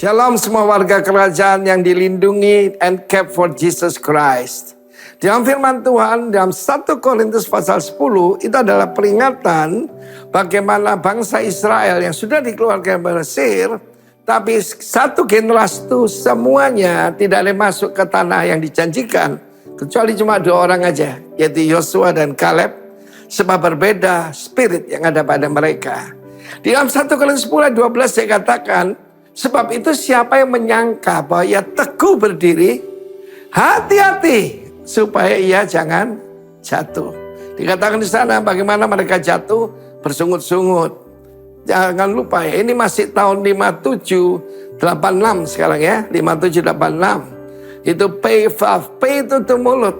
Shalom semua warga kerajaan yang dilindungi and kept for Jesus Christ. Dalam firman Tuhan dalam 1 Korintus pasal 10 itu adalah peringatan bagaimana bangsa Israel yang sudah dikeluarkan dari Mesir, tapi satu generasi itu semuanya tidak boleh masuk ke tanah yang dijanjikan kecuali cuma 2 orang aja, yaitu Yosua dan Kaleb, sebab berbeda spirit yang ada pada mereka. Di dalam 1 Korintus 10 ayat 12 saya katakan, sebab itu siapa yang menyangka bahwa ia teguh berdiri, hati-hati supaya ia jangan jatuh. Dikatakan di sana bagaimana mereka jatuh bersungut-sungut. Jangan lupa ya, ini masih tahun 5786 sekarang ya, 5786. Itu pay itu tuh mulut.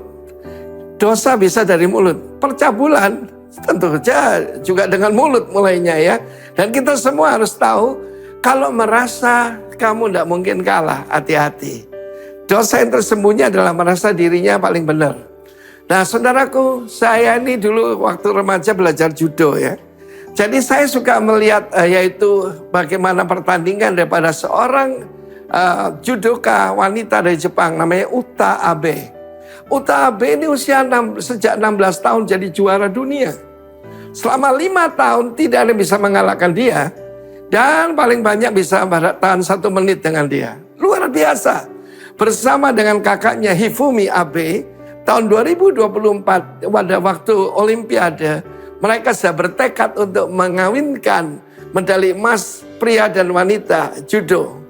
Dosa bisa dari mulut. Percabulan tentu saja juga dengan mulut mulainya ya. Dan kita semua harus tahu, kalau merasa kamu tidak mungkin kalah, hati-hati. Dosa yang tersembunyi adalah merasa dirinya paling benar. Nah saudaraku, saya ini dulu waktu remaja belajar judo ya. Jadi saya suka melihat yaitu bagaimana pertandingan daripada seorang judoka wanita dari Jepang namanya Uta Abe. Uta Abe ini sejak 16 tahun jadi juara dunia. Selama 5 tahun tidak ada yang bisa mengalahkan dia. Dan paling banyak bisa tahan 1 menit dengan dia. Luar biasa. Bersama dengan kakaknya Hifumi Abe, tahun 2024 pada waktu Olimpiade, mereka sudah bertekad untuk mengawinkan medali emas pria dan wanita judo.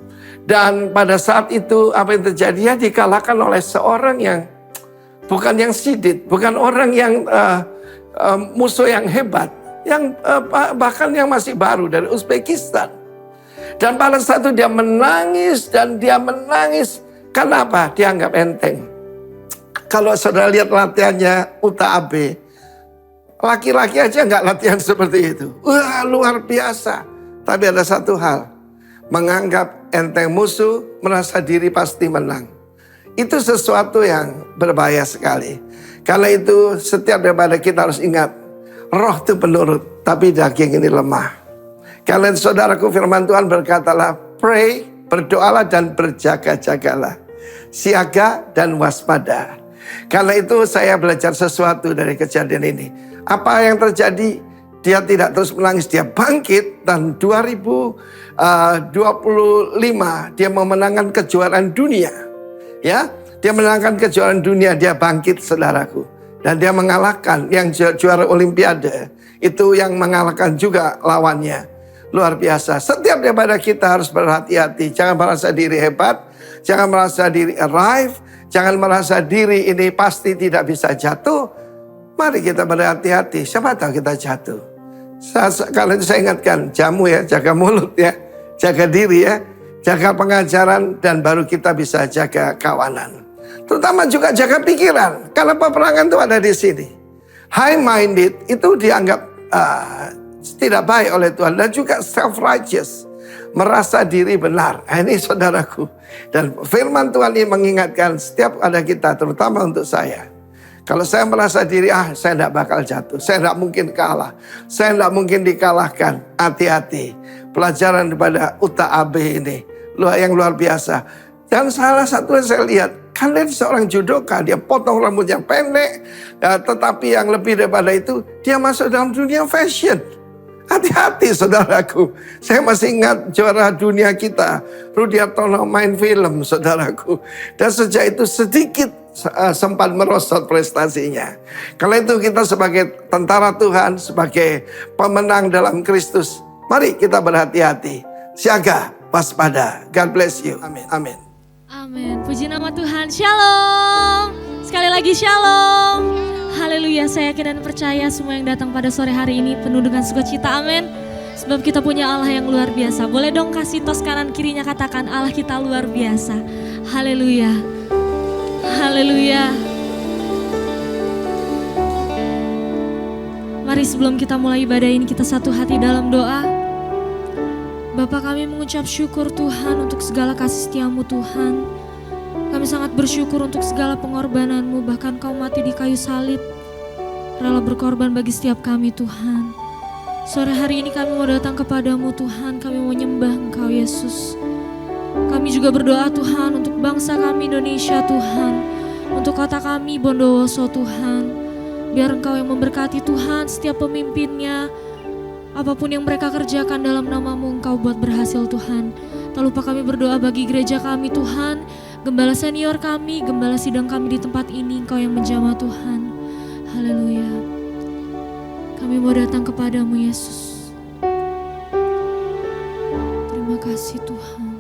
Dan pada saat itu apa yang terjadi? Dia dikalahkan oleh seorang yang bukan yang sidit, bukan orang yang musuh yang hebat, yang bahkan yang masih baru dari Uzbekistan. Dan pada saat itu dia menangis dan dia menangis. Kenapa? Dianggap enteng. Kalau saudara lihat latihannya Uta Abe, laki-laki aja nggak latihan seperti itu. Wah, luar biasa. Tapi ada satu hal, menganggap enteng musuh, merasa diri pasti menang. Itu sesuatu yang berbahaya sekali. Karena itu setiap daripada kita harus ingat, roh itu penurut, tapi daging ini lemah. Kalian saudaraku, firman Tuhan berkatalah, pray, berdoalah dan berjaga-jagalah. Siaga dan waspada. Karena itu saya belajar sesuatu dari kejadian ini. Apa yang terjadi? Dia tidak terus menangis, dia bangkit. Dan 2025 dia memenangkan kejuaraan dunia. Ya, dia menangkan kejuaraan dunia, dia bangkit saudaraku. Dan dia mengalahkan yang juara Olimpiade. Itu yang mengalahkan juga lawannya. Luar biasa. Setiap daripada kita harus berhati-hati. Jangan merasa diri hebat. Jangan merasa diri arrive. Jangan merasa diri ini pasti tidak bisa jatuh. Mari kita berhati-hati. Siapa tahu kita jatuh. Kalau itu saya ingatkan. Jamu ya, jaga mulut ya. Jaga diri ya. Jaga pengajaran dan baru kita bisa jaga kawanan. Terutama juga jaga pikiran. Karena peperangan itu ada di sini. High-minded itu dianggap tidak baik oleh Tuhan. Dan juga self-righteous. Merasa diri benar. Ini saudaraku. Dan firman Tuhan ini mengingatkan setiap ada kita. Terutama untuk saya. Kalau saya merasa diri, saya tidak bakal jatuh. Saya tidak mungkin kalah. Saya tidak mungkin dikalahkan. Hati-hati. Pelajaran daripada Uta Abe ini. Yang luar biasa. Dan salah satu yang saya lihat. Kan dia seorang judoka. Dia potong rambutnya pendek. Tetapi yang lebih daripada itu. Dia masuk dalam dunia fashion. Hati-hati saudaraku. Saya masih ingat juara dunia kita. Rudi Hartono main film saudaraku. Dan sejak itu sedikit sempat merosot prestasinya. Karena itu kita sebagai tentara Tuhan. Sebagai pemenang dalam Kristus. Mari kita berhati-hati. Siaga, waspada. God bless you. Amin. Amin. Amin. Puji nama Tuhan. Shalom. Sekali lagi shalom. Haleluya, saya yakin dan percaya semua yang datang pada sore hari ini penuh dengan sukacita, amin. Sebab kita punya Allah yang luar biasa. Boleh dong kasih tos kanan kirinya, katakan Allah kita luar biasa. Haleluya. Haleluya. Mari sebelum kita mulai ibadah ini kita satu hati dalam doa. Bapa, kami mengucap syukur Tuhan untuk segala kasih setiamu Tuhan. Kami sangat bersyukur untuk segala pengorbananmu, bahkan kau mati di kayu salib. Rela berkorban bagi setiap kami Tuhan. Sore hari ini kami mau datang kepadamu Tuhan, kami mau nyembah Engkau Yesus. Kami juga berdoa Tuhan untuk bangsa kami Indonesia Tuhan. Untuk kota kami Bondowoso Tuhan. Biar Engkau yang memberkati Tuhan setiap pemimpinnya. Apapun yang mereka kerjakan dalam nama-Mu Engkau buat berhasil Tuhan. Tak lupa kami berdoa bagi gereja kami Tuhan. Gembala senior kami, gembala sidang kami di tempat ini Engkau yang menjamah Tuhan. Haleluya. Kami mau datang kepadamu Yesus. Terima kasih Tuhan.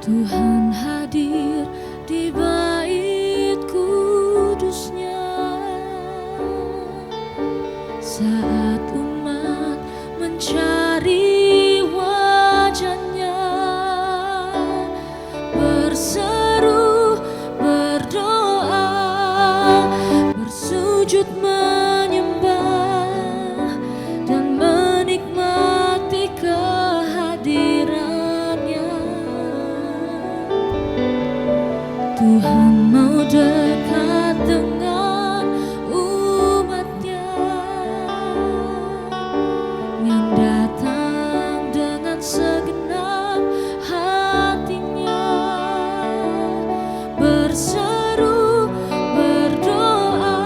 Tuhan hadir di bait kudusnya saat umat mencari wajahnya, berseru, berdoa, bersujud menyembah dan menikmati kehadirannya. Tuhan mau dekat dengan umatnya yang datang dengan segenap hatinya, berseru, berdoa,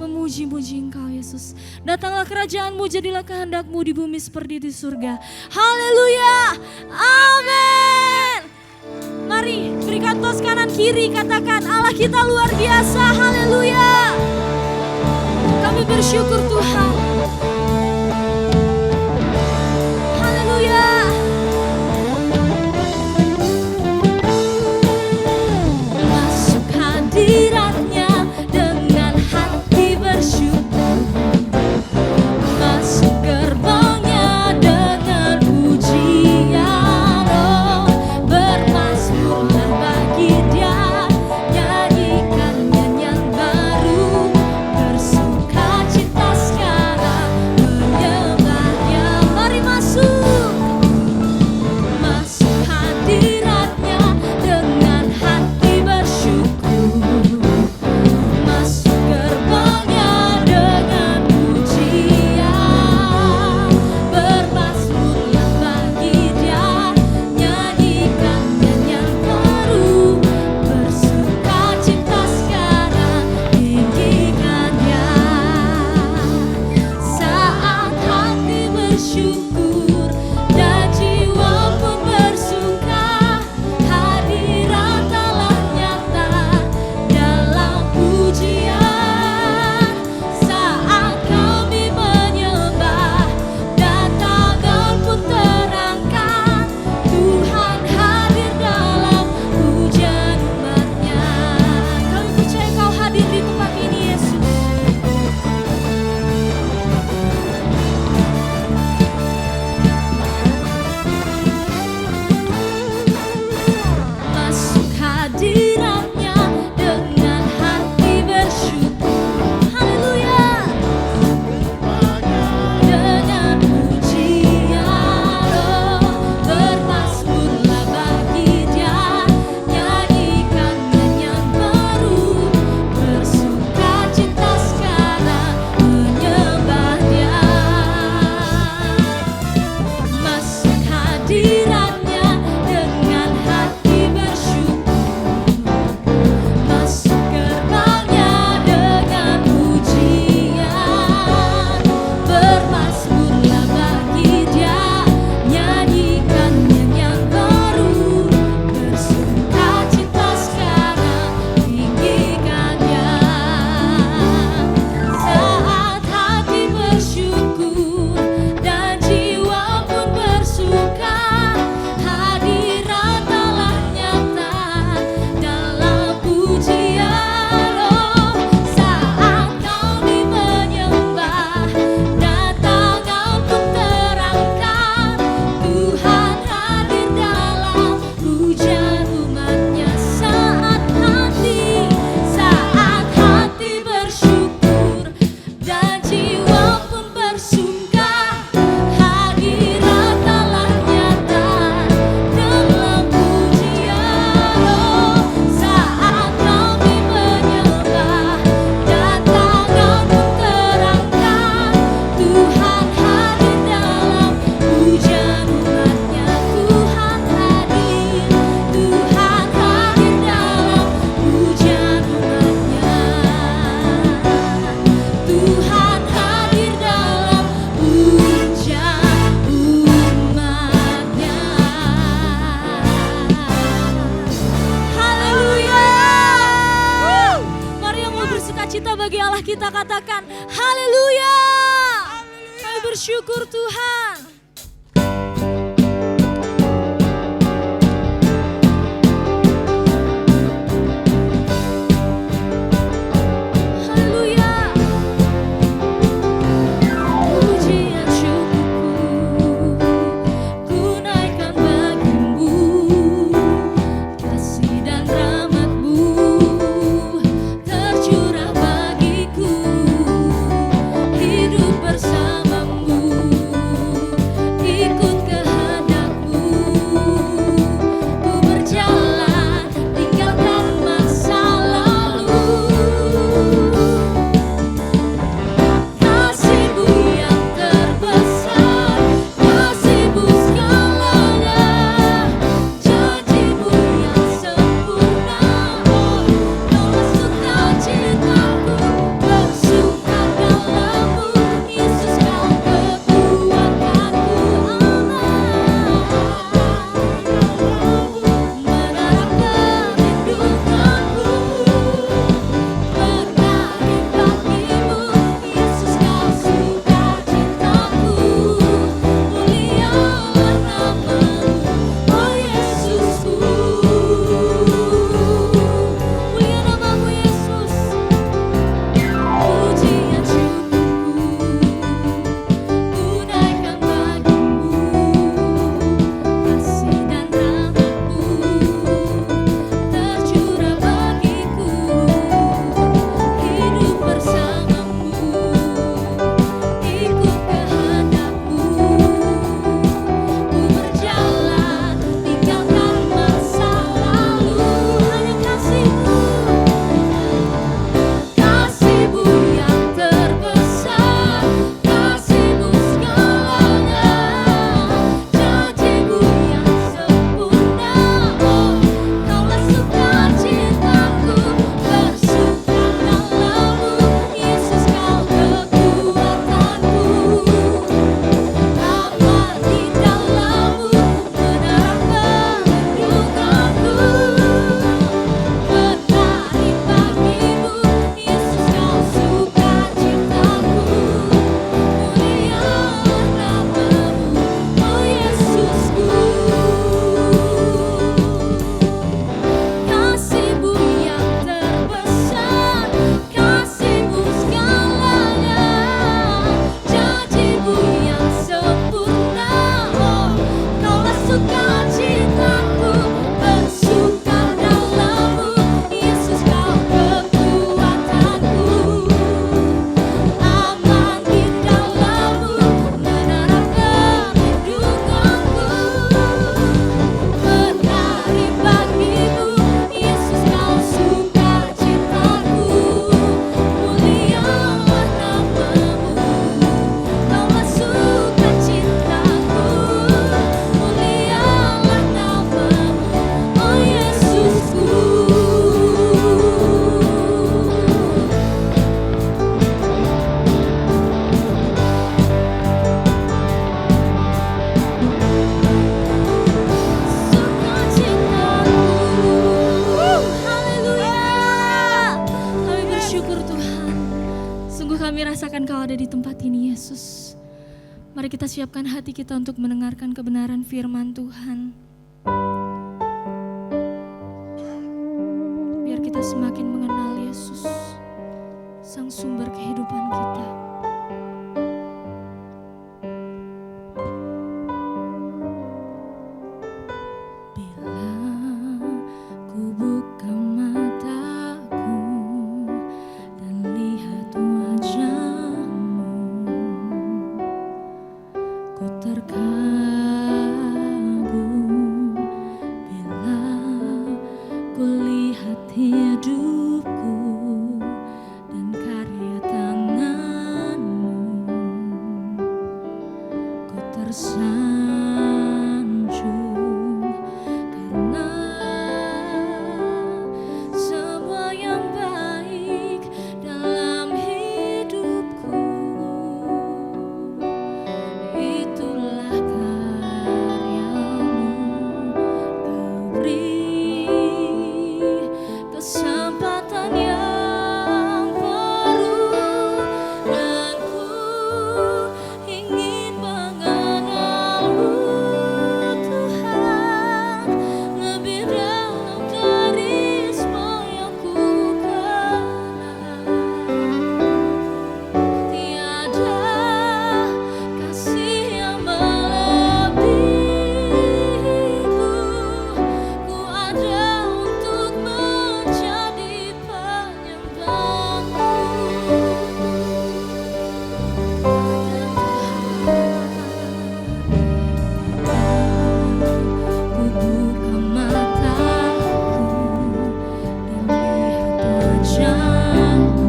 memuji-muji Engkau Yesus. Datanglah kerajaan-Mu, jadilah kehendak-Mu di bumi seperti di surga. Haleluya, amin. Mari berikan tos kanan kiri, katakan Allah kita luar biasa, haleluya. Kami bersyukur Tuhan. Haleluya. Masuk hadirat-Nya dengan hati bersyukur. Masuk gerbang-Nya dengan pujian. Oh, bermazmurlah bagi Dia, nyanyikan nyanyian baru, bersuka cita sekarang menyembah-Nya. Mari masuk, masuk hadirat-Nya dengan hati bersyukur. Masuk gerbang-Nya dengan pujian, bermazmurlah bagi Dia, nyanyikan nyanyian baru, bersuka cita sekarang, tinggikan Dia. Saat hati bersyukur dan jiwa pun bersuka, hadirat Allah nyata dalam pujian. Saat kami menyembah, datangan pun terangkat, Tuhan hadir dalam pujian umat-Nya. Kami percaya Kau hadir di tempat ini Yesus. Masuk hadirat-Nya dengan hati bersyukur. Haleluya. Dengan pujian, oh, bermazmurlah bagi Dia, nyanyikan nyanyian baru, bersuka cita sekarang menyembah Dia. Masuk hadirat-Nya dengan hati bersyukur. Masuk gerbang-Nya dengan pujian, bermazmurlah bagi Dia, nyanyikan nyanyian baru, bersuka cita sekarang, tinggikan Dia. Saat hati bersyukur dan jiwa pun bersuka, hadirat Allah nyata dalam pujian. Oh, saat kami menyembah, datangan pun terangkat, Tuhan hadir dalam pujian umat-Nya. Saat hati bersyukur dan jiwa pun bersuka, hadirat Allah nyata dalam pujian. Oh, saat kami menyembah, datangan pun terangkat, Tuhan hadir dalam pujian umat-Nya. Tuhan hadir dalam pujian umat-Nya. Tuhan hadir dalam pujian umat-Nya. Haleluya. Mari yang mau bersuka cita bagi Allah kita katakan haleluya. Kami bersyukur Tuhan. Haleluya. Pujian syukurku ku naikkan bagi-Mu, kasih dan rahmat-Mu tercurah bagiku, hidup bersama-Mu. kami rasakan Kau ada di tempat ini, Yesus. Mari kita siapkan hati kita untuk mendengarkan kebenaran firman Tuhan. Biar kita semakin mengenal Yesus, Sang sumber kehidupan kita. Bila ku buka mataku dan lihat wajah-Mu, ku terkagum. Bila ku lihat hidupku dan karya tangan-Mu, ku tersanjung karena semua yang baik dalam hidupku itulah karya-Mu. Kau beri kesempatan yang baru dan ku ingin mengenal-Mu, Tuhan, lebih dalam dari semua yang ku kenal. Tiada kasih yang melebihimu. Ku ada untuk menjadi penyembah-Mu. Ku buka mataku dan lihat wajah-Mu,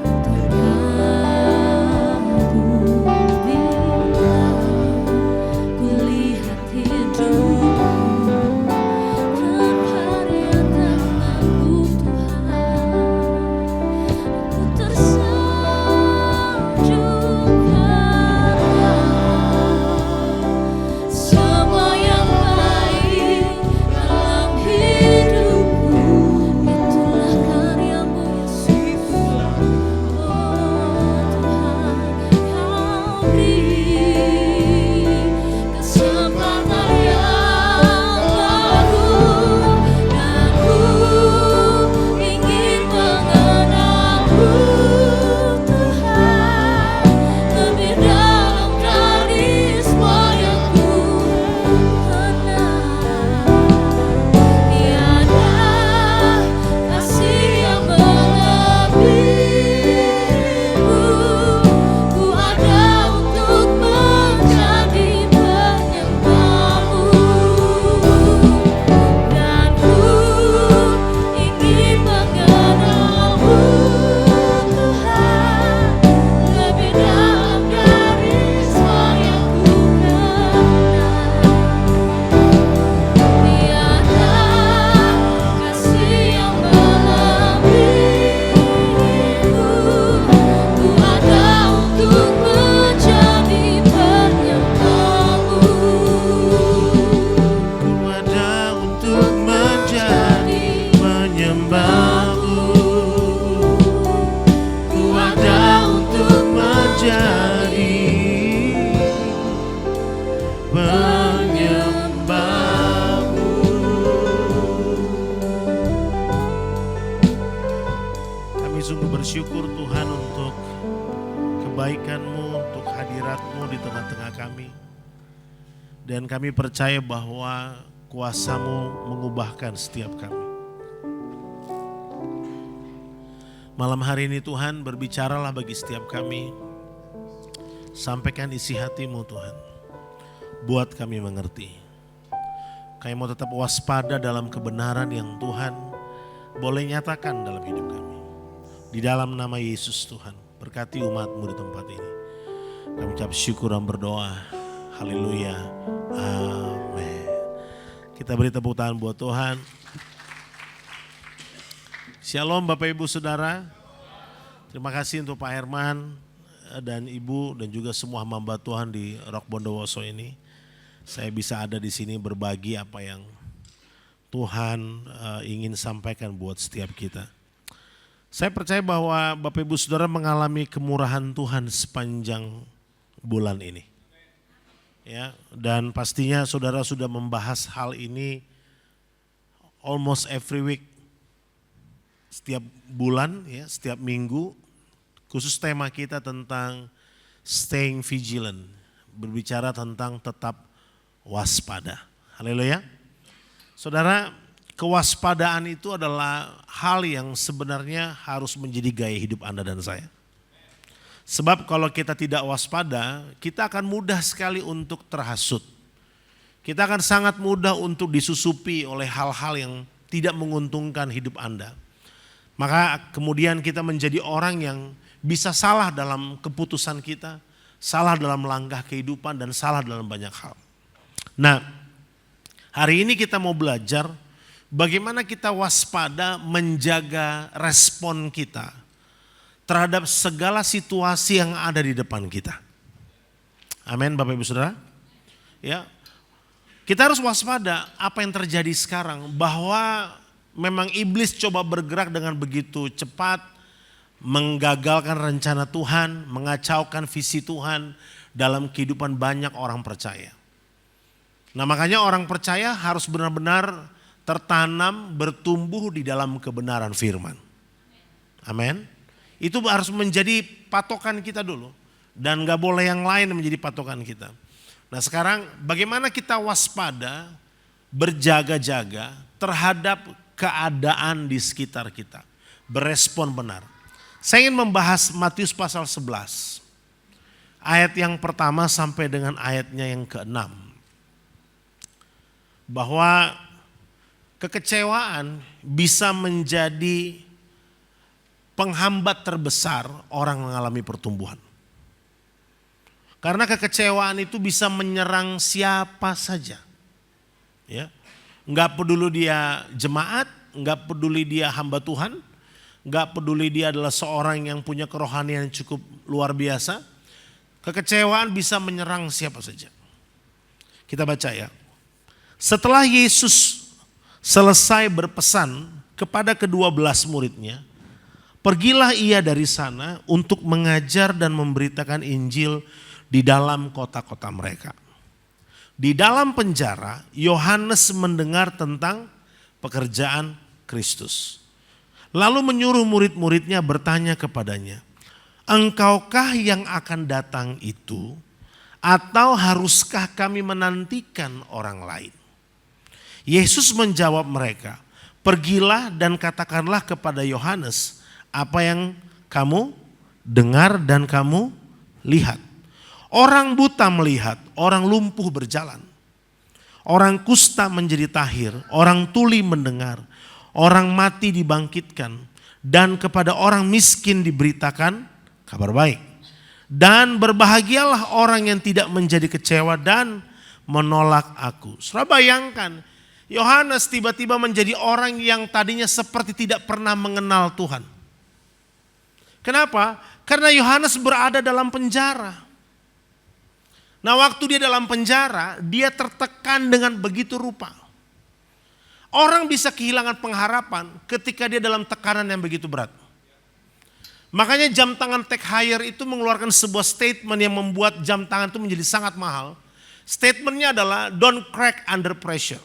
ku terkagum bila ku lihat hidupku dan karya tangan-Mu, Tuhan. Ku tersanjung karena semua yang baik dalam hidupku itulah karya-Mu, Yesus. Kau beri kesempatan yang baru dan ku ingin mengenal-Mu, Tuhan, lebih dalam dari semua yang ku kenal. Tiada kasih yang melebihimu. Ku ada untuk menjadi penyembah-Mu dan ku ingin mengenal-Mu, Tuhan, lebih dalam dari semua yang ku kenal. Tiada kasih yang melebihimu. Ku ada untuk menjadi penyembah-Mu. Ku ada untuk menjadi penyembah-Mu. Ku ada untuk menjadi penyembah-Mu. Kami sungguh bersyukur Tuhan untuk kebaikan-Mu, untuk hadirat-Mu di tengah-tengah kami. Dan kami percaya bahwa kuasa-Mu mengubahkan setiap kami. Malam hari ini Tuhan, berbicaralah bagi setiap kami. Sampaikan isi hati-Mu Tuhan. Buat kami mengerti. Kami mau tetap waspada dalam kebenaran yang Tuhan boleh nyatakan dalam hidup kami. Di dalam nama Yesus Tuhan, berkati umat-Mu di tempat ini. Kami ucap syukur dan berdoa. Haleluya. Amin. Kita beri tepuk tangan buat Tuhan. Shalom Bapak Ibu Saudara. Terima kasih untuk Pak Herman dan Ibu dan juga semua hamba Tuhan di Rock Bondowoso ini. Saya bisa ada di sini berbagi apa yang Tuhan ingin sampaikan buat setiap kita. Saya percaya bahwa Bapak Ibu Saudara mengalami kemurahan Tuhan sepanjang bulan ini. Ya, dan pastinya saudara sudah membahas hal ini almost every week. Setiap bulan ya, setiap minggu, khusus tema kita tentang staying vigilant, berbicara tentang tetap waspada. Haleluya. Saudara, kewaspadaan itu adalah hal yang sebenarnya harus menjadi gaya hidup Anda dan saya. Sebab kalau kita tidak waspada, kita akan mudah sekali untuk terhasut. Kita akan sangat mudah untuk disusupi oleh hal-hal yang tidak menguntungkan hidup Anda. Maka kemudian kita menjadi orang yang bisa salah dalam keputusan kita, salah dalam langkah kehidupan, dan salah dalam banyak hal. Nah, hari ini kita mau belajar bagaimana kita waspada menjaga respon kita terhadap segala situasi yang ada di depan kita. Amin Bapak Ibu Saudara. Ya, kita harus waspada apa yang terjadi sekarang, bahwa memang iblis coba bergerak dengan begitu cepat, menggagalkan rencana Tuhan, mengacaukan visi Tuhan dalam kehidupan banyak orang percaya. Nah makanya orang percaya harus benar-benar tertanam, bertumbuh di dalam kebenaran firman. Amin. Itu harus menjadi patokan kita dulu. Dan gak boleh yang lain menjadi patokan kita. Nah sekarang bagaimana kita waspada, berjaga-jaga terhadap keadaan di sekitar kita. Berespon benar. Saya ingin membahas Matius pasal 11. Ayat yang pertama sampai dengan ayatnya yang ke-6. Bahwa kekecewaan bisa menjadi penghambat terbesar orang mengalami pertumbuhan. Karena kekecewaan itu bisa menyerang siapa saja. Ya. Enggak peduli dia jemaat, enggak peduli dia hamba Tuhan, enggak peduli dia adalah seorang yang punya kerohanian yang cukup luar biasa. Kekecewaan bisa menyerang siapa saja. Kita baca ya. Setelah Yesus selesai berpesan kepada ke-12 muridnya, pergilah ia dari sana untuk mengajar dan memberitakan Injil di dalam kota-kota mereka. Di dalam penjara, Yohanes mendengar tentang pekerjaan Kristus. Lalu menyuruh murid-muridnya bertanya kepadanya, engkaukah yang akan datang itu, atau haruskah kami menantikan orang lain? Yesus menjawab mereka, pergilah dan katakanlah kepada Yohanes apa yang kamu dengar dan kamu lihat. Orang buta melihat, orang lumpuh berjalan. Orang kusta menjadi tahir, orang tuli mendengar, orang mati dibangkitkan, dan kepada orang miskin diberitakan kabar baik. Dan berbahagialah orang yang tidak menjadi kecewa dan menolak aku. Saudara bayangkan, Yohanes tiba-tiba menjadi orang yang tadinya seperti tidak pernah mengenal Tuhan. Kenapa? Karena Yohanes berada dalam penjara. Nah waktu dia dalam penjara, dia tertekan dengan begitu rupa. Orang bisa kehilangan pengharapan ketika dia dalam tekanan yang begitu berat. Makanya jam tangan Tech Heuer itu mengeluarkan sebuah statement yang membuat jam tangan itu menjadi sangat mahal. Statementnya adalah don't crack under pressure.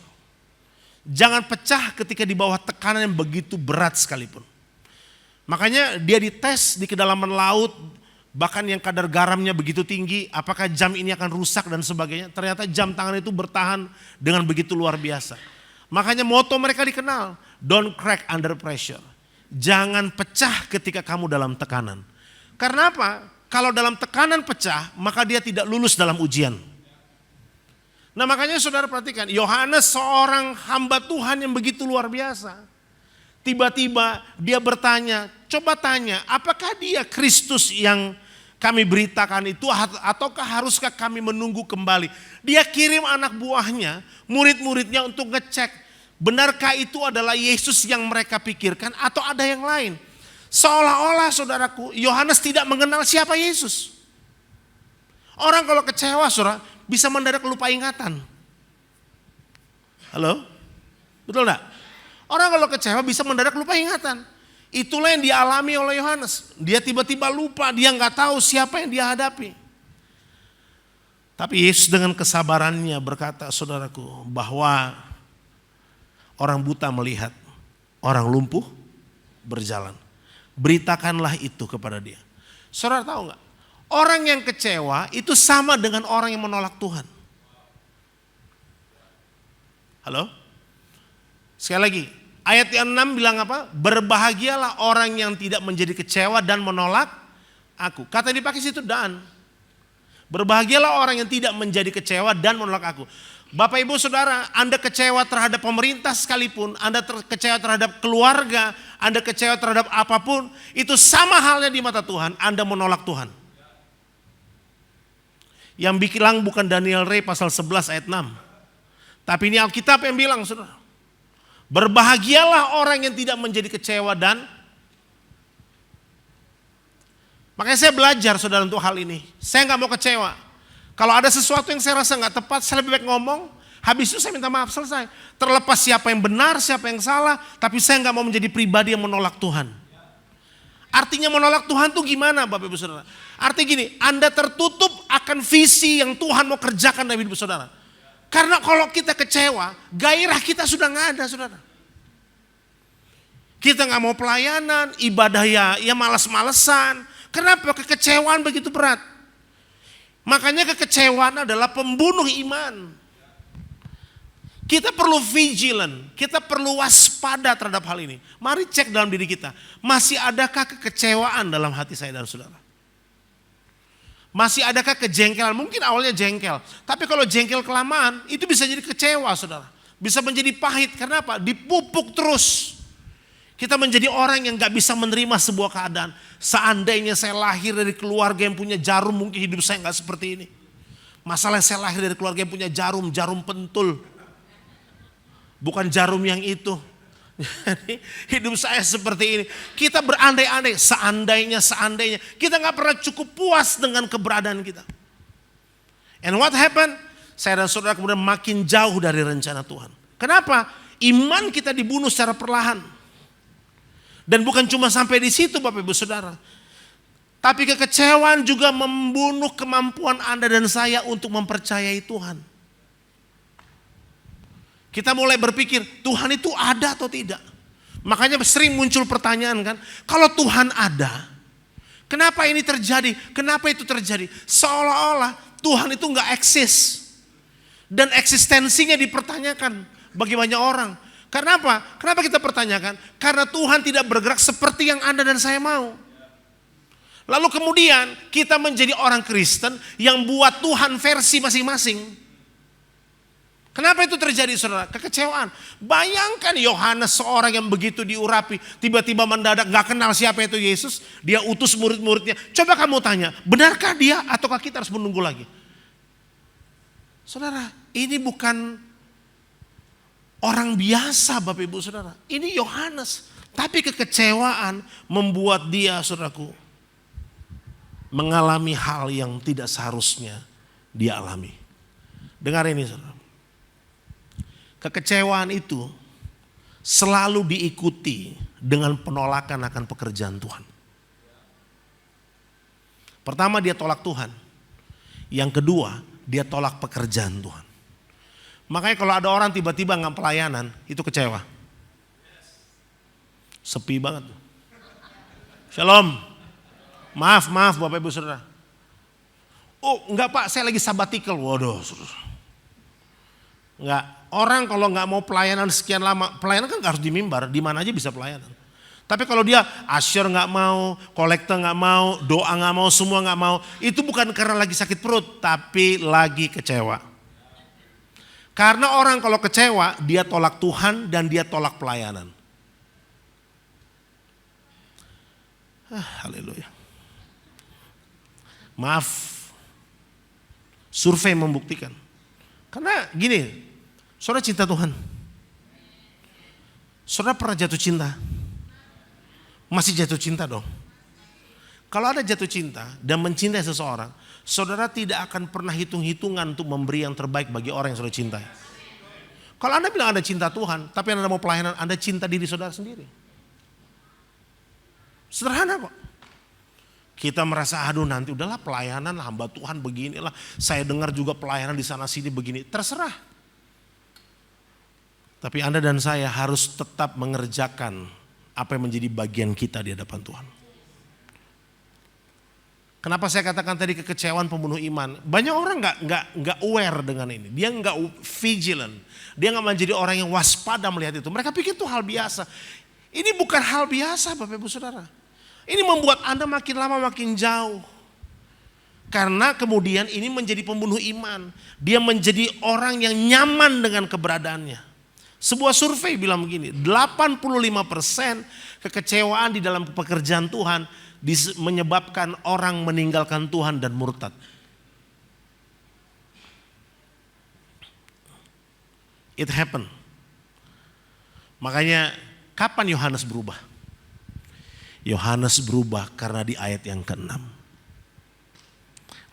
Jangan pecah ketika di bawah tekanan yang begitu berat sekalipun. Makanya dia dites di kedalaman laut, bahkan yang kadar garamnya begitu tinggi, apakah jam ini akan rusak dan sebagainya. Ternyata jam tangan itu bertahan dengan begitu luar biasa. Makanya moto mereka dikenal, don't crack under pressure. Jangan pecah ketika kamu dalam tekanan. Karena apa? Kalau dalam tekanan pecah, maka dia tidak lulus dalam ujian. Nah makanya saudara perhatikan, Yohanes seorang hamba Tuhan yang begitu luar biasa. Tiba-tiba dia bertanya, coba tanya, apakah dia Kristus yang kami beritakan itu, ataukah haruskah kami menunggu kembali? Dia kirim anak buahnya, murid-muridnya untuk ngecek, benarkah itu adalah Yesus yang mereka pikirkan atau ada yang lain? Seolah-olah saudaraku, Yohanes tidak mengenal siapa Yesus. Orang kalau kecewa saudara, bisa mendadak lupa ingatan. Halo? Betul enggak? Orang kalau kecewa bisa mendadak lupa ingatan. Itulah yang dialami oleh Yohanes. Dia tiba-tiba lupa, dia nggak tahu siapa yang dia hadapi. Tapi Yesus dengan kesabarannya berkata, saudaraku, bahwa orang buta melihat, orang lumpuh berjalan. Beritakanlah itu kepada dia. Saudara tahu nggak? Orang yang kecewa itu sama dengan orang yang menolak Tuhan. Halo? Sekali lagi, ayat yang 6 bilang apa? Berbahagialah orang yang tidak menjadi kecewa dan menolak aku. Kata dipakai situ dan. Berbahagialah orang yang tidak menjadi kecewa dan menolak aku. Bapak Ibu Saudara, Anda kecewa terhadap pemerintah sekalipun, Anda kecewa terhadap keluarga, Anda kecewa terhadap apapun, itu sama halnya di mata Tuhan, Anda menolak Tuhan. Yang bilang bukan Daniel Ray pasal 11 ayat 6. Tapi ini Alkitab yang bilang, saudara. Berbahagialah orang yang tidak menjadi kecewa dan. Makanya saya belajar saudara untuk hal ini. Saya nggak mau kecewa. Kalau ada sesuatu yang saya rasa nggak tepat, saya lebih baik ngomong. Habis itu saya minta maaf, selesai. Terlepas siapa yang benar, siapa yang salah. Tapi saya nggak mau menjadi pribadi yang menolak Tuhan. Artinya menolak Tuhan tuh gimana Bapak Ibu Saudara? Artinya gini, Anda tertutup akan visi yang Tuhan mau kerjakan dalam hidup saudara. Karena kalau kita kecewa, gairah kita sudah nggak ada saudara. Kita nggak mau pelayanan, ibadah ya malas-malesan. Kenapa? Kekecewaan begitu berat. Makanya kekecewaan adalah pembunuh iman. Kita perlu vigilant, kita perlu waspada terhadap hal ini. Mari cek dalam diri kita, masih adakah kekecewaan dalam hati saya dan saudara? Masih adakah kejengkelan? Mungkin awalnya jengkel, tapi kalau jengkel kelamaan itu bisa jadi kecewa saudara. Bisa menjadi pahit, karena apa? Dipupuk terus. Kita menjadi orang yang gak bisa menerima sebuah keadaan. Seandainya saya lahir dari keluarga yang punya jarum, mungkin hidup saya gak seperti ini. Masalah saya lahir dari keluarga yang punya jarum pentul. Bukan jarum yang itu. Jadi hidup saya seperti ini. Kita berandai-andai, seandainya. Kita gak pernah cukup puas dengan keberadaan kita. And what happened? Saya dan saudara kemudian makin jauh dari rencana Tuhan. Kenapa? Iman kita dibunuh secara perlahan. Dan bukan cuma sampai di situ Bapak Ibu Saudara. Tapi kekecewaan juga membunuh kemampuan Anda dan saya untuk mempercayai Tuhan. Kita mulai berpikir, Tuhan itu ada atau tidak? Makanya sering muncul pertanyaan kan, kalau Tuhan ada, kenapa ini terjadi? Kenapa itu terjadi? Seolah-olah Tuhan itu gak eksis. Dan eksistensinya dipertanyakan bagi banyak orang. Karena apa? Kenapa kita pertanyakan? Karena Tuhan tidak bergerak seperti yang Anda dan saya mau. Lalu kemudian kita menjadi orang Kristen yang buat Tuhan versi masing-masing. Kenapa itu terjadi saudara? Kekecewaan. Bayangkan Yohanes seorang yang begitu diurapi. Tiba-tiba mendadak gak kenal siapa itu Yesus. Dia utus murid-muridnya. Coba kamu tanya, benarkah dia ataukah kita harus menunggu lagi? Saudara, ini bukan orang biasa Bapak Ibu Saudara. Ini Yohanes. Tapi kekecewaan membuat dia saudaraku mengalami hal yang tidak seharusnya dia alami. Dengar ini saudara. Kekecewaan itu selalu diikuti dengan penolakan akan pekerjaan Tuhan. Pertama dia tolak Tuhan. Yang kedua dia tolak pekerjaan Tuhan. Makanya kalau ada orang tiba-tiba nggak pelayanan itu kecewa. Sepi banget. Shalom. Maaf Bapak Ibu Saudara. Oh enggak Pak, saya lagi sabbatical. Waduh saudara. Enggak, orang kalau nggak mau pelayanan sekian lama, pelayanan kan harus di mimbar, di mana aja bisa pelayanan. Tapi kalau dia asyur nggak mau, kolektor nggak mau, doa nggak mau, semua nggak mau, itu bukan karena lagi sakit perut, tapi lagi kecewa. Karena orang kalau kecewa, dia tolak Tuhan dan dia tolak pelayanan. Haleluya. Maaf, survei membuktikan. Karena gini, saudara cinta Tuhan. Saudara pernah jatuh cinta? Masih jatuh cinta dong. Kalau ada jatuh cinta dan mencintai seseorang, saudara tidak akan pernah hitung-hitungan untuk memberi yang terbaik bagi orang yang saudara cintai. Kalau Anda bilang Anda cinta Tuhan, tapi Anda mau pelayanan, Anda cinta diri saudara sendiri. Sederhana kok. Kita merasa aduh nanti udahlah pelayanan hamba Tuhan beginilah. Saya dengar juga pelayanan di sana sini begini. Terserah. Tapi Anda dan saya harus tetap mengerjakan apa yang menjadi bagian kita di hadapan Tuhan. Kenapa saya katakan tadi kekecewaan pembunuh iman? Banyak orang nggak aware dengan ini. Dia nggak vigilant. Dia nggak menjadi orang yang waspada melihat itu. Mereka pikir itu hal biasa. Ini bukan hal biasa Bapak Ibu Saudara. Ini membuat Anda makin lama makin jauh. Karena kemudian ini menjadi pembunuh iman. Dia menjadi orang yang nyaman dengan keberadaannya. Sebuah survei bilang begini, 85% kekecewaan di dalam pekerjaan Tuhan menyebabkan orang meninggalkan Tuhan dan murtad. It happened. Makanya kapan Yohanes berubah? Yohanes berubah karena di ayat yang ke-6.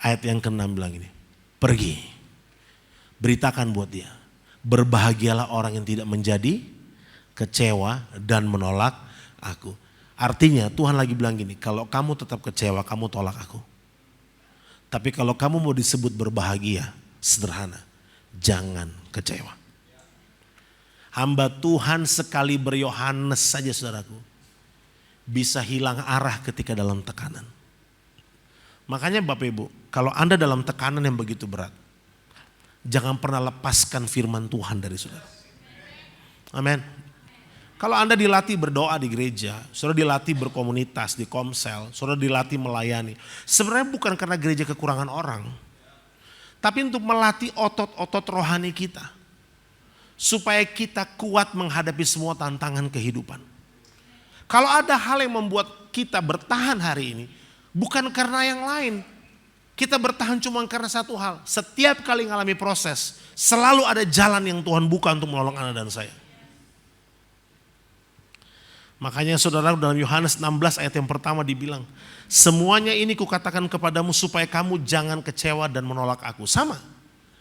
Ayat yang ke-6 bilang ini, pergi, beritakan buat dia, berbahagialah orang yang tidak menjadi kecewa dan menolak aku. Artinya Tuhan lagi bilang gini, kalau kamu tetap kecewa, kamu tolak aku. Tapi kalau kamu mau disebut berbahagia, sederhana, jangan kecewa. Hamba Tuhan sekali berYohanes saja saudaraku, bisa hilang arah ketika dalam tekanan. Makanya Bapak Ibu, kalau Anda dalam tekanan yang begitu berat, jangan pernah lepaskan firman Tuhan dari saudara. Amin. Kalau Anda dilatih berdoa di gereja, saudara dilatih berkomunitas di komsel, saudara dilatih melayani. Sebenarnya bukan karena gereja kekurangan orang, tapi untuk melatih otot-otot rohani kita. Supaya kita kuat menghadapi semua tantangan kehidupan. Kalau ada hal yang membuat kita bertahan hari ini, bukan karena yang lain. Kita bertahan cuma karena satu hal. Setiap kali mengalami proses, selalu ada jalan yang Tuhan buka untuk menolong Anda dan saya. Makanya saudara dalam Yohanes 16 ayat yang pertama dibilang, semuanya ini kukatakan kepadamu supaya kamu jangan kecewa dan menolak aku. Sama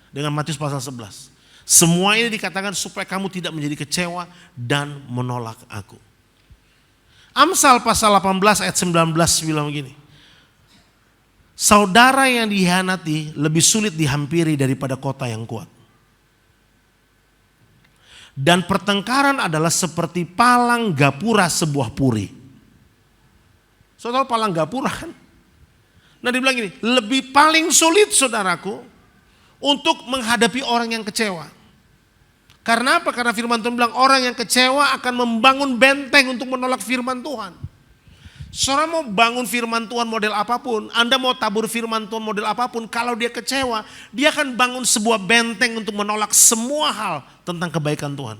dengan Matius pasal 11. Semua ini dikatakan supaya kamu tidak menjadi kecewa dan menolak aku. Amsal pasal 18 ayat 19 bilang begini. Saudara yang dihianati lebih sulit dihampiri daripada kota yang kuat. Dan pertengkaran adalah seperti palang gapura sebuah puri. Saudara palang gapura kan? Nah dibilang gini, lebih paling sulit saudaraku untuk menghadapi orang yang kecewa. Karena apa? Karena firman Tuhan bilang orang yang kecewa akan membangun benteng untuk menolak firman Tuhan. Saudara mau bangun firman Tuhan model apapun, Anda mau tabur firman Tuhan model apapun, kalau dia kecewa, dia akan bangun sebuah benteng untuk menolak semua hal tentang kebaikan Tuhan.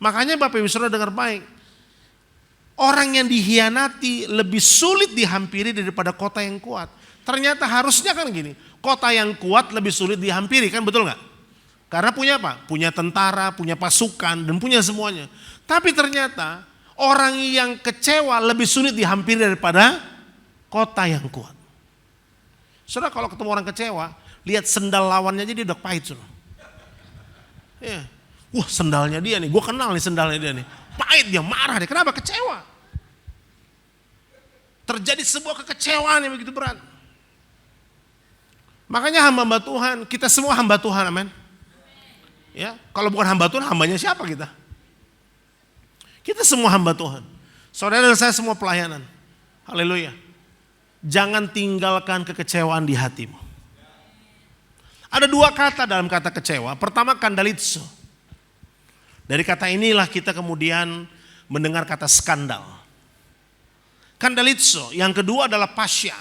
Makanya Bapak Ibu Saudara dengar baik, orang yang dihianati lebih sulit dihampiri daripada kota yang kuat. Ternyata harusnya kan gini, kota yang kuat lebih sulit dihampiri kan, betul gak? Karena punya apa? Punya tentara, punya pasukan, dan punya semuanya. Tapi ternyata orang yang kecewa lebih sulit dihampiri daripada kota yang kuat. Saudara kalau ketemu orang kecewa, lihat sendal lawannya aja dia udah pahit. Saudara. Ya. Wah sendalnya dia nih, gue kenal nih sendalnya dia nih. Pahit dia, marah dia, kenapa? Kecewa. Terjadi sebuah kekecewaan yang begitu berat. Makanya hamba-hamba Tuhan, kita semua hamba Tuhan, amin. Ya, kalau bukan hamba Tuhan, hambanya siapa kita? Kita semua hamba Tuhan. Saudara dan saya semua pelayanan. Haleluya. Jangan tinggalkan kekecewaan di hatimu. Ada dua kata dalam kata kecewa. Pertama kandalitso. Dari kata inilah kita kemudian mendengar kata skandal. Kandalitso. Yang kedua adalah pasya.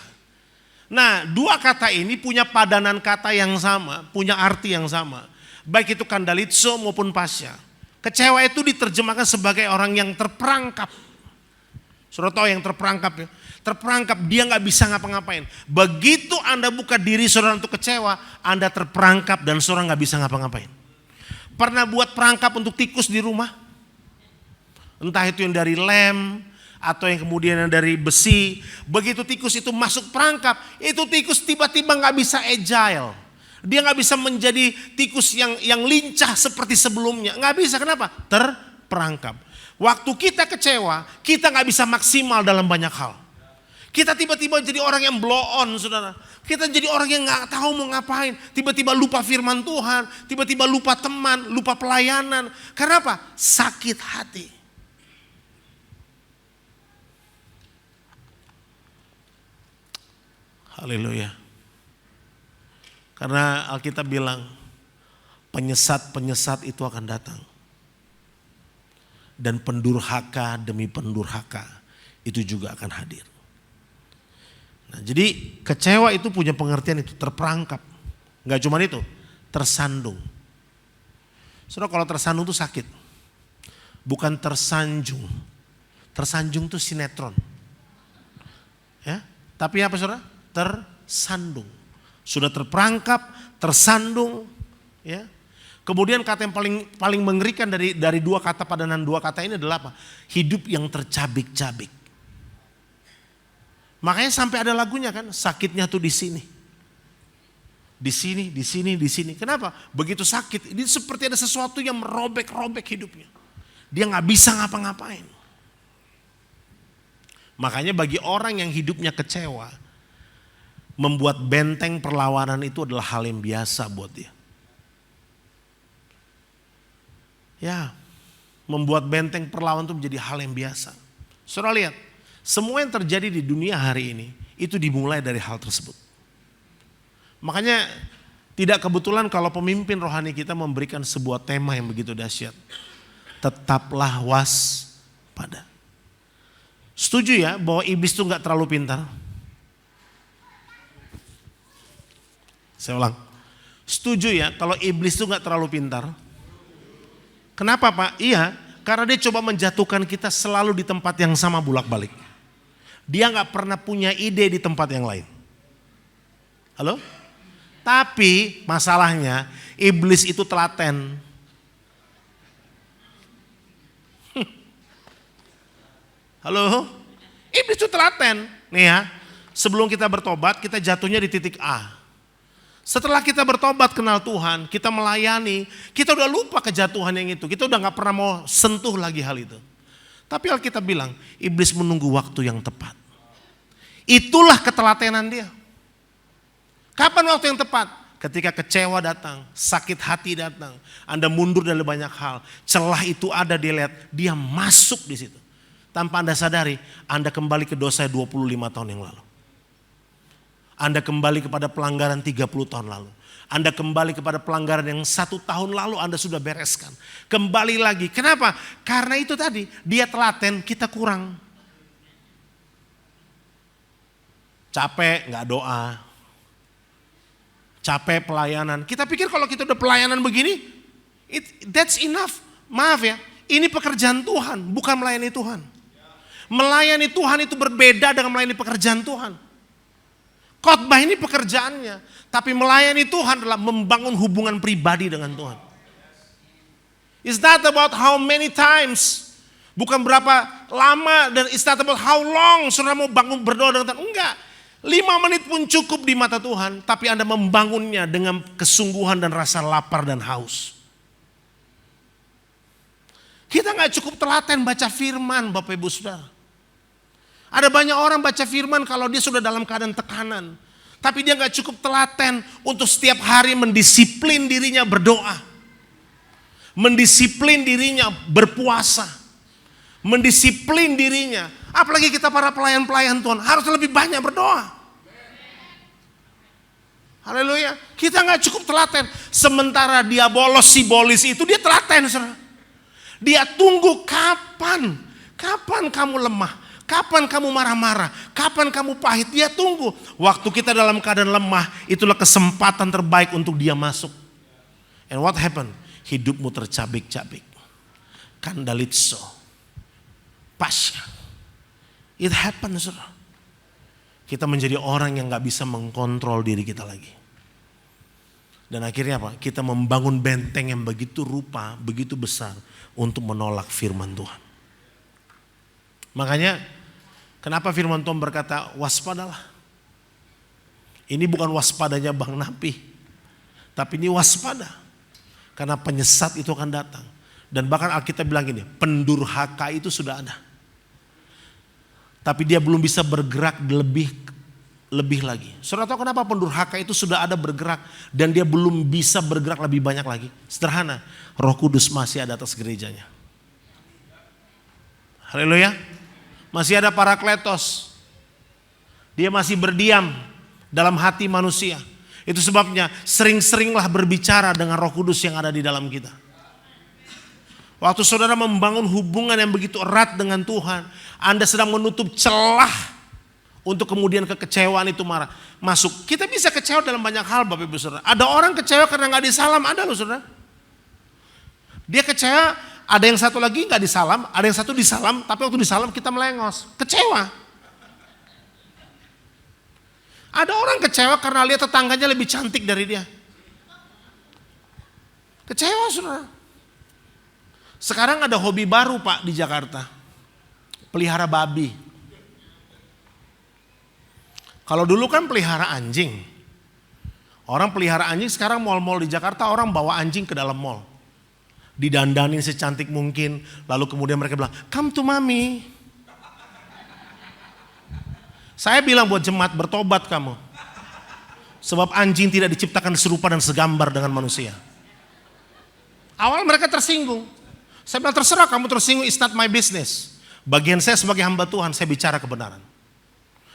Nah, dua kata ini punya padanan kata yang sama, punya arti yang sama. Baik itu kandalitso maupun pasya. Kecewa itu diterjemahkan sebagai orang yang terperangkap. Saudara tahu yang terperangkap ya? Terperangkap, dia gak bisa ngapa-ngapain. Begitu Anda buka diri saudara untuk kecewa, Anda terperangkap dan saudara gak bisa ngapa-ngapain. Pernah buat perangkap untuk tikus di rumah? Entah itu yang dari lem, atau yang kemudian yang dari besi. Begitu tikus itu masuk perangkap, itu tikus tiba-tiba gak bisa agile. Dia gak bisa menjadi tikus yang lincah seperti sebelumnya. Gak bisa, kenapa? Terperangkap. Waktu kita kecewa, kita gak bisa maksimal dalam banyak hal. Kita tiba-tiba jadi orang yang blow on, saudara. Kita jadi orang yang gak tahu mau ngapain. Tiba-tiba lupa firman Tuhan, tiba-tiba lupa teman, lupa pelayanan. Karena apa? Sakit hati. Haleluya. Karena Alkitab bilang, penyesat-penyesat itu akan datang. Dan pendurhaka demi pendurhaka itu juga akan hadir. Nah, jadi kecewa itu punya pengertian itu terperangkap. Enggak cuma itu, tersandung. Saudara, kalau tersandung itu sakit. Bukan tersanjung. Tersanjung itu sinetron. Ya, tapi apa saudara? Tersandung. Sudah terperangkap, tersandung, ya. Kemudian kata yang paling mengerikan dari dua kata padanan dua kata ini adalah apa? Hidup yang tercabik-cabik. Makanya sampai ada lagunya kan, sakitnya tuh di sini. Di sini, di sini, di sini. Kenapa? Begitu sakit, ini seperti ada sesuatu yang merobek-robek hidupnya. Dia gak bisa ngapa-ngapain. Makanya bagi orang yang hidupnya kecewa, membuat benteng perlawanan itu adalah hal yang biasa buat dia. Ya, membuat benteng perlawanan itu menjadi hal yang biasa. Saudara lihat, semua yang terjadi di dunia hari ini itu dimulai dari hal tersebut. Makanya tidak kebetulan kalau pemimpin rohani kita memberikan sebuah tema yang begitu dahsyat. Tetaplah waspada. Setuju ya bahwa iblis itu gak terlalu pintar? Saya ulang. Setuju ya kalau iblis itu gak terlalu pintar? Kenapa Pak? Iya, karena dia coba menjatuhkan kita selalu di tempat yang sama bolak-balik. Dia gak pernah punya ide di tempat yang lain. Halo? Tapi masalahnya iblis itu telaten. Halo? Iblis itu telaten. Nih ya, sebelum kita bertobat kita jatuhnya di titik A. Setelah kita bertobat kenal Tuhan, kita melayani, kita udah lupa kejatuhan yang itu. Kita udah gak pernah mau sentuh lagi hal itu. Tapi Alkitab bilang, iblis menunggu waktu yang tepat. Itulah ketelatenan dia. Kapan waktu yang tepat? Ketika kecewa datang, sakit hati datang, Anda mundur dari banyak hal. Celah itu ada, dia lihat, dia masuk di situ. Tanpa Anda sadari, Anda kembali ke dosa 25 tahun yang lalu. Anda kembali kepada pelanggaran 30 tahun lalu. Anda kembali kepada pelanggaran yang 1 tahun lalu Anda sudah bereskan. Kembali lagi. Kenapa? Karena itu tadi, dia telaten, kita kurang. Capek, gak doa. Capek pelayanan. Kita pikir kalau kita udah pelayanan begini, that's enough. Maaf ya, ini pekerjaan Tuhan, bukan melayani Tuhan. Melayani Tuhan itu berbeda dengan melayani pekerjaan Tuhan. Khotbah ini pekerjaannya, tapi melayani Tuhan adalah membangun hubungan pribadi dengan Tuhan. It's not about how many times, bukan berapa lama, dan it's not about how long saudara mau bangun berdoa dengan Tuhan. Enggak, 5 menit pun cukup di mata Tuhan, tapi Anda membangunnya dengan kesungguhan dan rasa lapar dan haus. Kita gak cukup telaten baca firman Bapak Ibu Saudara. Ada banyak orang baca firman kalau dia sudah dalam keadaan tekanan. Tapi dia gak cukup telaten untuk setiap hari mendisiplin dirinya berdoa. Mendisiplin dirinya berpuasa. Mendisiplin dirinya. Apalagi kita para pelayan-pelayan Tuhan harus lebih banyak berdoa. Haleluya. Kita gak cukup telaten. Sementara dia bolos si bolis itu dia telaten. Dia tunggu kapan. Kapan kamu lemah. Kapan kamu marah-marah, kapan kamu pahit, dia tunggu. Waktu kita dalam keadaan lemah, itulah kesempatan terbaik untuk dia masuk. And what happened? Hidupmu tercabik-cabik. Kandalitso. Pasya. It happens. Kita menjadi orang yang gak bisa mengkontrol diri kita lagi. Dan akhirnya apa? Kita membangun benteng yang begitu rupa, begitu besar untuk menolak firman Tuhan. Makanya kenapa firman Tuhan berkata waspadalah. Ini bukan waspadanya Bang Napi. Tapi ini waspada. Karena penyesat itu akan datang. Dan bahkan Alkitab bilang gini, pendurhaka itu sudah ada. Tapi dia belum bisa bergerak lebih lagi. Saudara tahu kenapa pendurhaka itu sudah ada bergerak dan dia belum bisa bergerak lebih banyak lagi? Sederhana, Roh Kudus masih ada atas gerejanya. Haleluya. Masih ada Parakletos. Dia masih berdiam dalam hati manusia. Itu sebabnya sering-seringlah berbicara dengan Roh Kudus yang ada di dalam kita. Waktu saudara membangun hubungan yang begitu erat dengan Tuhan, Anda sedang menutup celah untuk kemudian kekecewaan itu masuk. Kita bisa kecewa dalam banyak hal Bapak Ibu Saudara. Ada orang kecewa karena gak disalam, ada loh saudara. Dia kecewa, ada yang satu lagi gak disalam, ada yang satu disalam, tapi waktu disalam kita melengos. Kecewa. Ada orang kecewa karena lihat tetangganya lebih cantik dari dia. Kecewa saudara. Sekarang ada hobi baru Pak di Jakarta. Pelihara babi. Kalau dulu kan pelihara anjing. Orang pelihara anjing, sekarang mal-mal di Jakarta orang bawa anjing ke dalam mal. Didandanin secantik mungkin. Lalu kemudian mereka bilang, come to mommy. Saya bilang buat jemaat, bertobat kamu. Sebab anjing tidak diciptakan serupa dan segambar dengan manusia. Awal mereka tersinggung. Saya bilang terserah kamu tersinggung, it's not my business. Bagian saya sebagai hamba Tuhan, saya bicara kebenaran.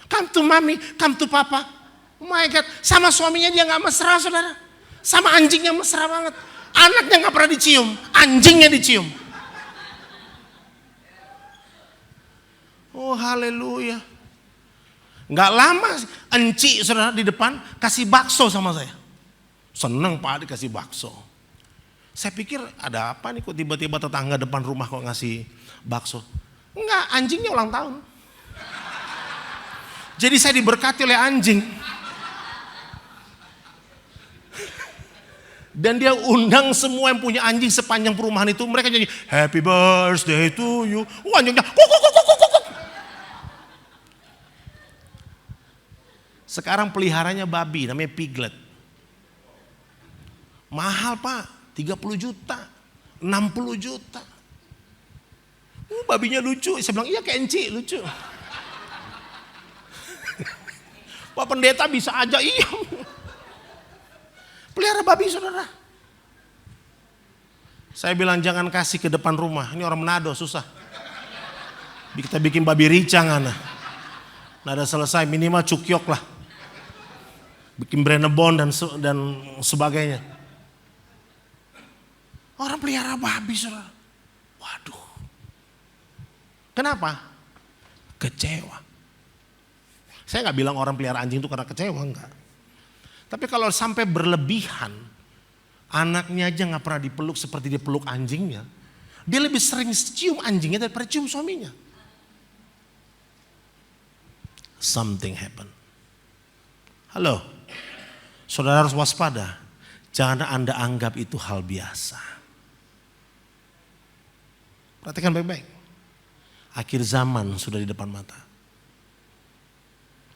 Come to mommy, come to papa. Oh my God, sama suaminya dia gak mesra saudara. Sama anjingnya mesra banget. Anaknya gak pernah dicium, anjingnya dicium. Oh haleluya. Gak lama enci saudara di depan kasih bakso sama saya. Seneng Pak dikasih bakso. Saya pikir ada apa nih kok tiba-tiba tetangga depan rumah kok ngasih bakso. Enggak, anjingnya ulang tahun. Jadi saya diberkati oleh anjing. Dan dia undang semua yang punya anjing sepanjang perumahan itu. Mereka nyanyi happy birthday to you. Anjingnya kuk. Sekarang peliharanya babi namanya piglet. Mahal Pak. 30 juta, 60 juta. Babinya lucu. Saya bilang iya kayak enci lucu. Pak pendeta bisa aja iya. Pelihara babi saudara. Saya bilang jangan kasih ke depan rumah. Ini orang Manado susah. Kita bikin babi ricang ana. Nada selesai minimal cukyok lah. Bikin Brenebon dan sebagainya. Orang pelihara babi saudara. Waduh. Kenapa? Kecewa. Saya gak bilang orang pelihara anjing itu karena kecewa, enggak. Tapi kalau sampai berlebihan, anaknya aja gak pernah dipeluk seperti dia peluk anjingnya. Dia lebih sering cium anjingnya daripada cium suaminya. Something happen. Halo, saudara harus waspada. Jangan Anda anggap itu hal biasa. Perhatikan baik-baik. Akhir zaman sudah di depan mata.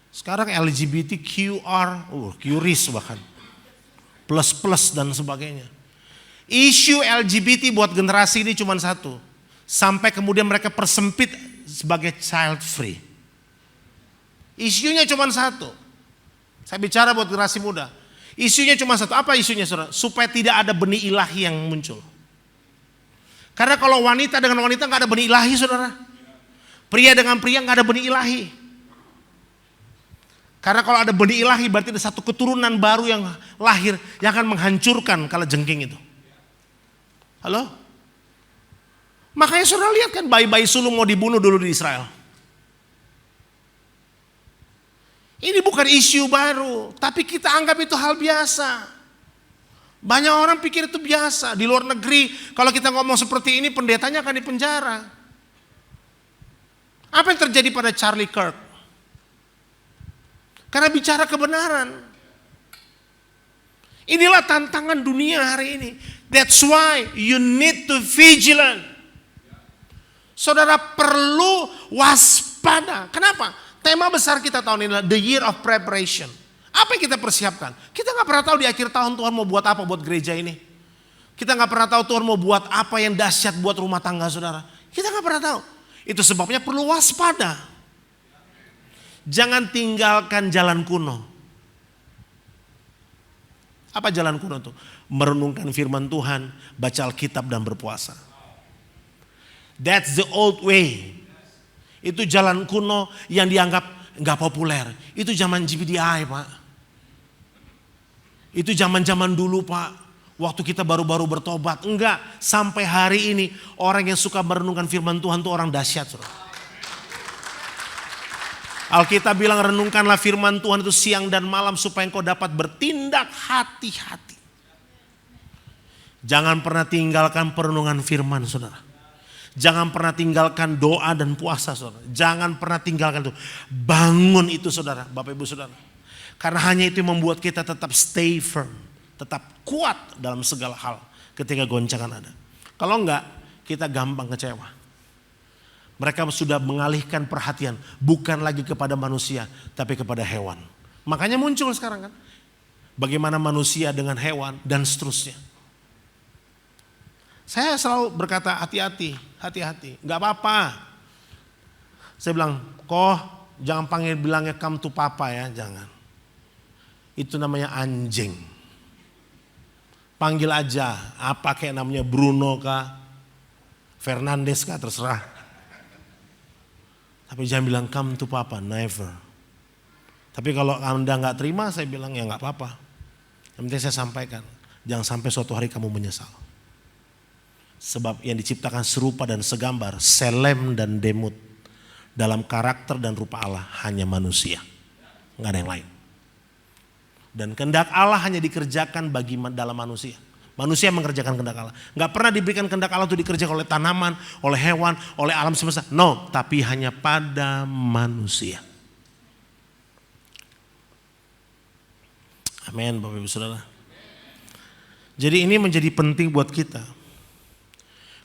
Sekarang LGBTQR, QRIS bahkan. Plus dan sebagainya. Isu LGBT buat generasi ini cuma satu. Sampai kemudian mereka persempit sebagai child free. Isunya cuma satu. Saya bicara buat generasi muda. Isunya cuma satu. Apa isunya saudara? Supaya tidak ada benih ilahi yang muncul. Karena kalau wanita dengan wanita gak ada benih ilahi saudara. Pria dengan pria gak ada benih ilahi. Karena kalau ada benih ilahi berarti ada satu keturunan baru yang lahir. Yang akan menghancurkan kalajengking itu. Halo? Makanya saudara lihat kan bayi-bayi sulung mau dibunuh dulu di Israel. Ini bukan isu baru. Tapi kita anggap itu hal biasa. Banyak orang pikir itu biasa. Di luar negeri kalau kita ngomong seperti ini pendetanya akan dipenjara. Apa yang terjadi pada Charlie Kirk? Karena bicara kebenaran. Inilah tantangan dunia hari ini. That's why you need to vigilant. Saudara perlu waspada. Kenapa? Tema besar kita tahun ini adalah the year of preparation. Apa yang kita persiapkan? Kita gak pernah tahu di akhir tahun Tuhan mau buat apa buat gereja ini. Kita nggak pernah tahu Tuhan mau buat apa yang dahsyat buat rumah tangga saudara. Kita nggak pernah tahu. Itu sebabnya perlu waspada. Jangan tinggalkan jalan kuno. Apa jalan kuno itu? Merenungkan firman Tuhan, baca Alkitab dan berpuasa. That's the old way. Itu jalan kuno yang dianggap nggak populer. Itu zaman GBDI, Pak. Itu zaman-zaman dulu, Pak. Waktu kita baru-baru bertobat. Enggak, sampai hari ini orang yang suka merenungkan firman Tuhan itu orang dahsyat, saudara. Alkitab bilang renungkanlah firman Tuhan itu siang dan malam supaya engkau dapat bertindak hati-hati. Jangan pernah tinggalkan perenungan firman, saudara. Jangan pernah tinggalkan doa dan puasa, saudara. Jangan pernah tinggalkan itu. Bangun itu, saudara, Bapak Ibu saudara. Karena hanya itu yang membuat kita tetap stay firm. Tetap kuat dalam segala hal ketika goncangan ada. Kalau enggak, kita gampang kecewa. Mereka sudah mengalihkan perhatian bukan lagi kepada manusia tapi kepada hewan. Makanya muncul sekarang kan. Bagaimana manusia dengan hewan dan seterusnya. Saya selalu berkata hati-hati, hati-hati. Gak apa-apa. Saya bilang, jangan bilangnya come to papa ya, jangan. Itu namanya anjing. Panggil aja, apa kayak namanya Bruno kah, Fernandes kah, terserah. Tapi jangan bilang come to papa, never. Tapi kalau Anda gak terima, saya bilang ya gak apa-apa. Yang penting saya sampaikan, jangan sampai suatu hari kamu menyesal. Sebab yang diciptakan serupa dan segambar, Selem dan Demut, dalam karakter dan rupa Allah hanya manusia. Gak ada yang lain. Dan kehendak Allah hanya dikerjakan bagi dalam manusia. Manusia mengerjakan kehendak Allah. Gak pernah diberikan kehendak Allah itu dikerjakan oleh tanaman, oleh hewan, oleh alam semesta. No, tapi hanya pada manusia. Amin, Bapak Ibu Saudara. Jadi ini menjadi penting buat kita.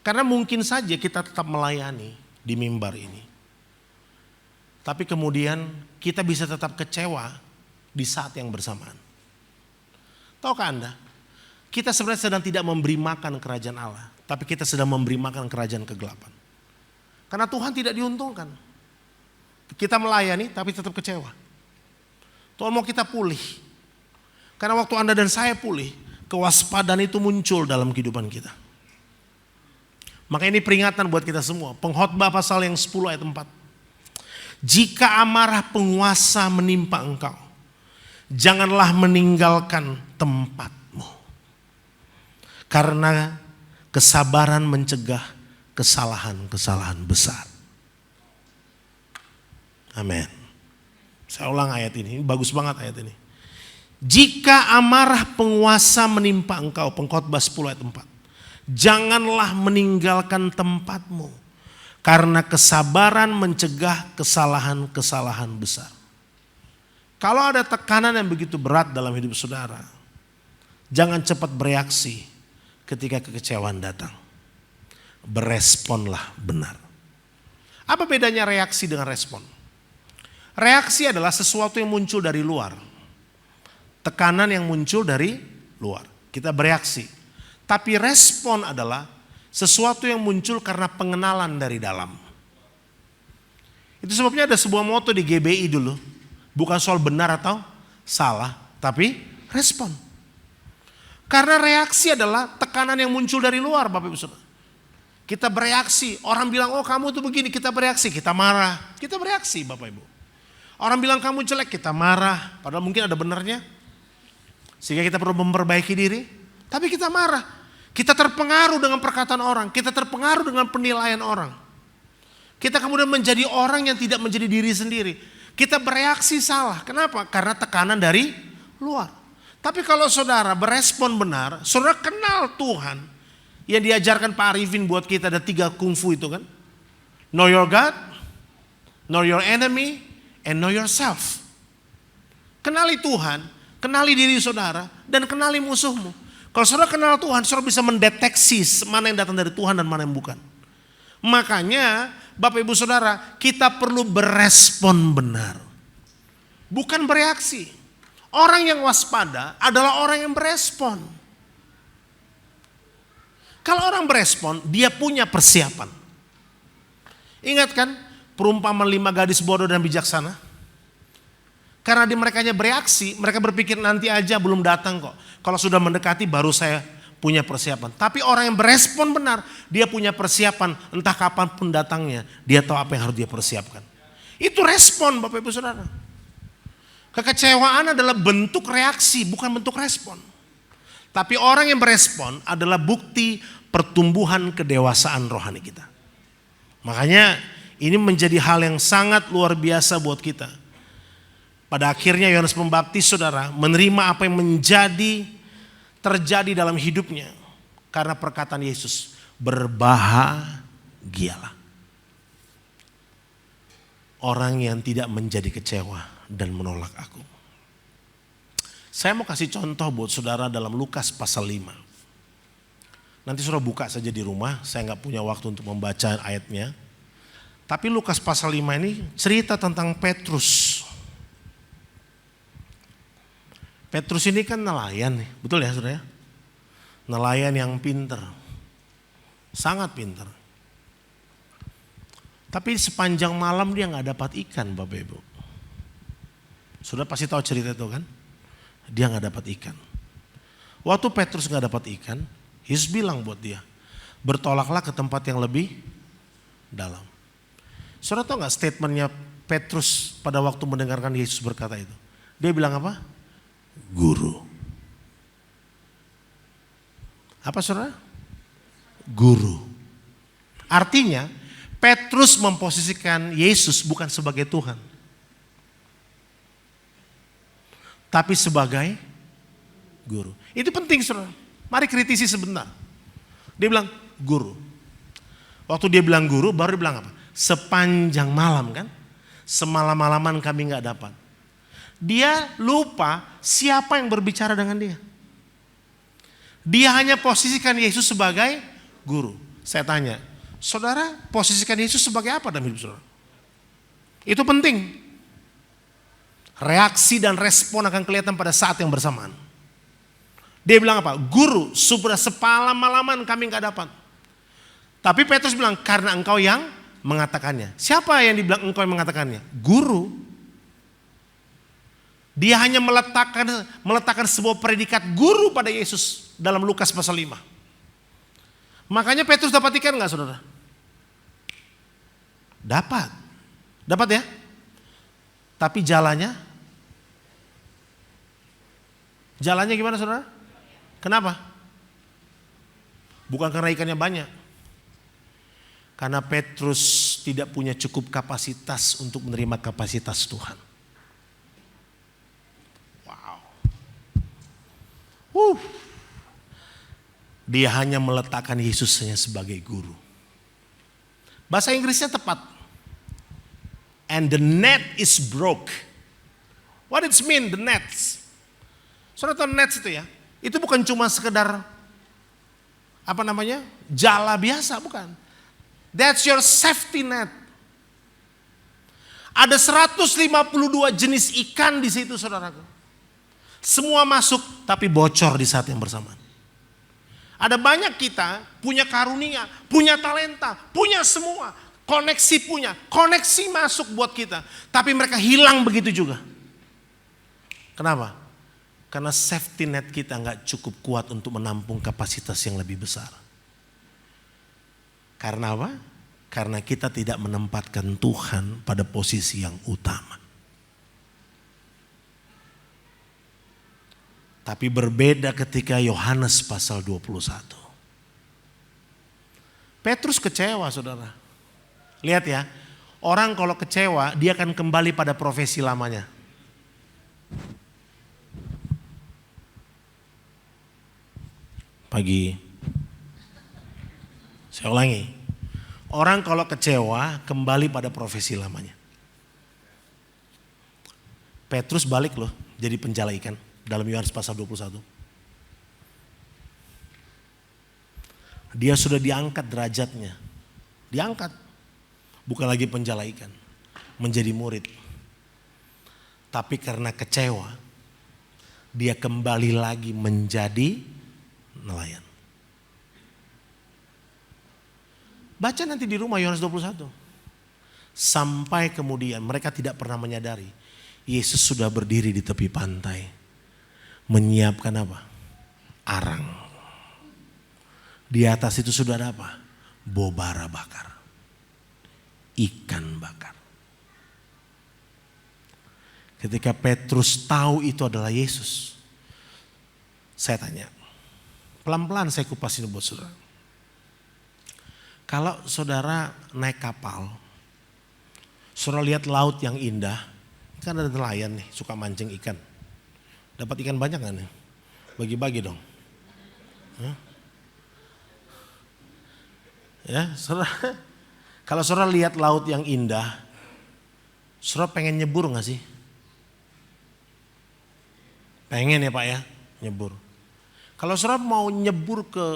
Karena mungkin saja kita tetap melayani di mimbar ini. Tapi kemudian kita bisa tetap kecewa di saat yang bersamaan. Tahukah Anda? Kita sebenarnya sedang tidak memberi makan kerajaan Allah. Tapi kita sedang memberi makan kerajaan kegelapan. Karena Tuhan tidak diuntungkan. Kita melayani tapi tetap kecewa. Tuhan mau kita pulih. Karena waktu Anda dan saya pulih, kewaspadaan itu muncul dalam kehidupan kita. Maka ini peringatan buat kita semua. Pengkhotbah pasal yang 10 ayat 4. Jika amarah penguasa menimpa engkau, janganlah meninggalkan tempatmu. Karena kesabaran mencegah kesalahan-kesalahan besar. Amin. Saya ulang ayat ini bagus banget ayat ini. Jika amarah penguasa menimpa engkau, Pengkhotbah 10 ayat 4. Janganlah meninggalkan tempatmu. Karena kesabaran mencegah kesalahan-kesalahan besar. Kalau ada tekanan yang begitu berat dalam hidup saudara, jangan cepat bereaksi ketika kekecewaan datang. Beresponlah benar. Apa bedanya reaksi dengan respon? Reaksi adalah sesuatu yang muncul dari luar. Tekanan yang muncul dari luar. Kita bereaksi. Tapi respon adalah sesuatu yang muncul karena pengenalan dari dalam. Itu sebabnya ada sebuah moto di GBI dulu. Bukan soal benar atau salah, tapi respon. Karena reaksi adalah tekanan yang muncul dari luar, Bapak Ibu Saudara. Kita bereaksi, orang bilang, oh kamu tuh begini, kita bereaksi, kita marah. Kita bereaksi, Bapak Ibu. Orang bilang kamu jelek, kita marah. Padahal mungkin ada benarnya. Sehingga kita perlu memperbaiki diri, tapi kita marah. Kita terpengaruh dengan perkataan orang, kita terpengaruh dengan penilaian orang. Kita kemudian menjadi orang yang tidak menjadi diri sendiri. Kita bereaksi salah. Kenapa? Karena tekanan dari luar. Tapi kalau saudara berespon benar, saudara kenal Tuhan. Yang diajarkan Pak Arifin buat kita ada 3 kungfu itu kan. Know your God, know your enemy, and know yourself. Kenali Tuhan, kenali diri saudara, dan kenali musuhmu. Kalau saudara kenal Tuhan, saudara bisa mendeteksi mana yang datang dari Tuhan dan mana yang bukan. Makanya Bapak Ibu Saudara, kita perlu berespon benar. Bukan bereaksi. Orang yang waspada adalah orang yang berespon. Kalau orang berespon, dia punya persiapan. Ingat kan perumpamaan 5 gadis bodoh dan bijaksana? Karena di merekanya bereaksi, mereka berpikir nanti aja belum datang kok. Kalau sudah mendekati baru saya punya persiapan. Tapi orang yang berespon benar, dia punya persiapan entah kapan pun datangnya. Dia tahu apa yang harus dia persiapkan. Itu respon Bapak Ibu Saudara. Kekecewaan adalah bentuk reaksi, bukan bentuk respon. Tapi orang yang berespon adalah bukti pertumbuhan kedewasaan rohani kita. Makanya ini menjadi hal yang sangat luar biasa buat kita. Pada akhirnya Yohanes Pembaptis saudara menerima apa yang terjadi dalam hidupnya. Karena perkataan Yesus, berbahagialah orang yang tidak menjadi kecewa dan menolak aku. Saya mau kasih contoh buat saudara dalam Lukas pasal 5. Nanti saudara buka saja di rumah, saya gak punya waktu untuk membaca ayatnya. Tapi Lukas pasal 5 ini cerita tentang Petrus. Petrus ini kan nelayan nih, betul ya saudara? Nelayan yang pinter, sangat pinter. Tapi sepanjang malam dia gak dapat ikan Bapak Ibu. Sudah pasti tahu cerita itu kan? Dia gak dapat ikan. Waktu Petrus gak dapat ikan, Yesus bilang buat dia, bertolaklah ke tempat yang lebih dalam. Saudara tahu gak statementnya Petrus pada waktu mendengarkan Yesus berkata itu? Dia bilang apa? Guru. Apa saudara? Guru. Artinya Petrus memposisikan Yesus bukan sebagai Tuhan, tapi sebagai guru. Itu penting saudara. Mari kritisi sebentar. Dia bilang guru. Waktu dia bilang guru baru dia bilang apa? Sepanjang malam kan. Semalam-malaman kami gak dapat. Dia lupa siapa yang berbicara dengan dia. Dia hanya posisikan Yesus sebagai guru. Saya tanya, saudara posisikan Yesus sebagai apa dalam hidup saudara? Itu penting. Reaksi dan respon akan kelihatan pada saat yang bersamaan. Dia bilang apa? Guru, sudah sepala-malaman kami gak dapat. Tapi Petrus bilang, karena engkau yang mengatakannya. Siapa yang dibilang engkau yang mengatakannya? Guru. Dia hanya meletakkan sebuah predikat guru pada Yesus dalam Lukas pasal 5. Makanya Petrus dapat ikan gak saudara? Dapat. Dapat ya? Tapi jalannya gimana saudara? Kenapa? Bukan karena ikannya banyak. Karena Petrus tidak punya cukup kapasitas untuk menerima kapasitas Tuhan. Dia hanya meletakkan Yesus hanya sebagai guru. Bahasa Inggrisnya tepat. And the net is broke. What it mean the nets? Saudara tahu nets itu ya? Itu bukan cuma sekedar jala biasa, bukan. That's your safety net. Ada 152 jenis ikan di situ saudaraku. Semua masuk tapi bocor di saat yang bersamaan. Ada banyak kita punya karunia, punya talenta, punya semua. Koneksi masuk buat kita. Tapi mereka hilang begitu juga. Kenapa? Karena safety net kita gak cukup kuat untuk menampung kapasitas yang lebih besar. Karena apa? Karena kita tidak menempatkan Tuhan pada posisi yang utama. Tapi berbeda ketika Yohanes pasal 21. Petrus kecewa saudara. Lihat ya, orang kalau kecewa dia akan kembali pada profesi lamanya. Pagi. Saya ulangi. Orang kalau kecewa kembali pada profesi lamanya. Petrus balik loh jadi penjala ikan. Dalam Yohanes pasal 21. Dia sudah diangkat derajatnya. Diangkat. Bukan lagi penjala ikan. Menjadi murid. Tapi karena kecewa. Dia kembali lagi menjadi nelayan. Baca nanti di rumah Yohanes 21. Sampai kemudian mereka tidak pernah menyadari Yesus sudah berdiri di tepi pantai. Menyiapkan apa? Arang. Di atas itu sudah ada apa? Bobara bakar. Ikan bakar. Ketika Petrus tahu itu adalah Yesus, saya tanya, pelan-pelan saya kupasin buat saudara. Kalau saudara naik kapal, saudara lihat laut yang indah, kan ada nelayan nih suka mancing ikan. Dapat ikan banyak gak nih? Bagi-bagi dong. Hah? Ya, saudara, kalau saudara lihat laut yang indah, saudara pengen nyebur gak sih? Pengen ya Pak ya, nyebur. Kalau saudara mau nyebur ke,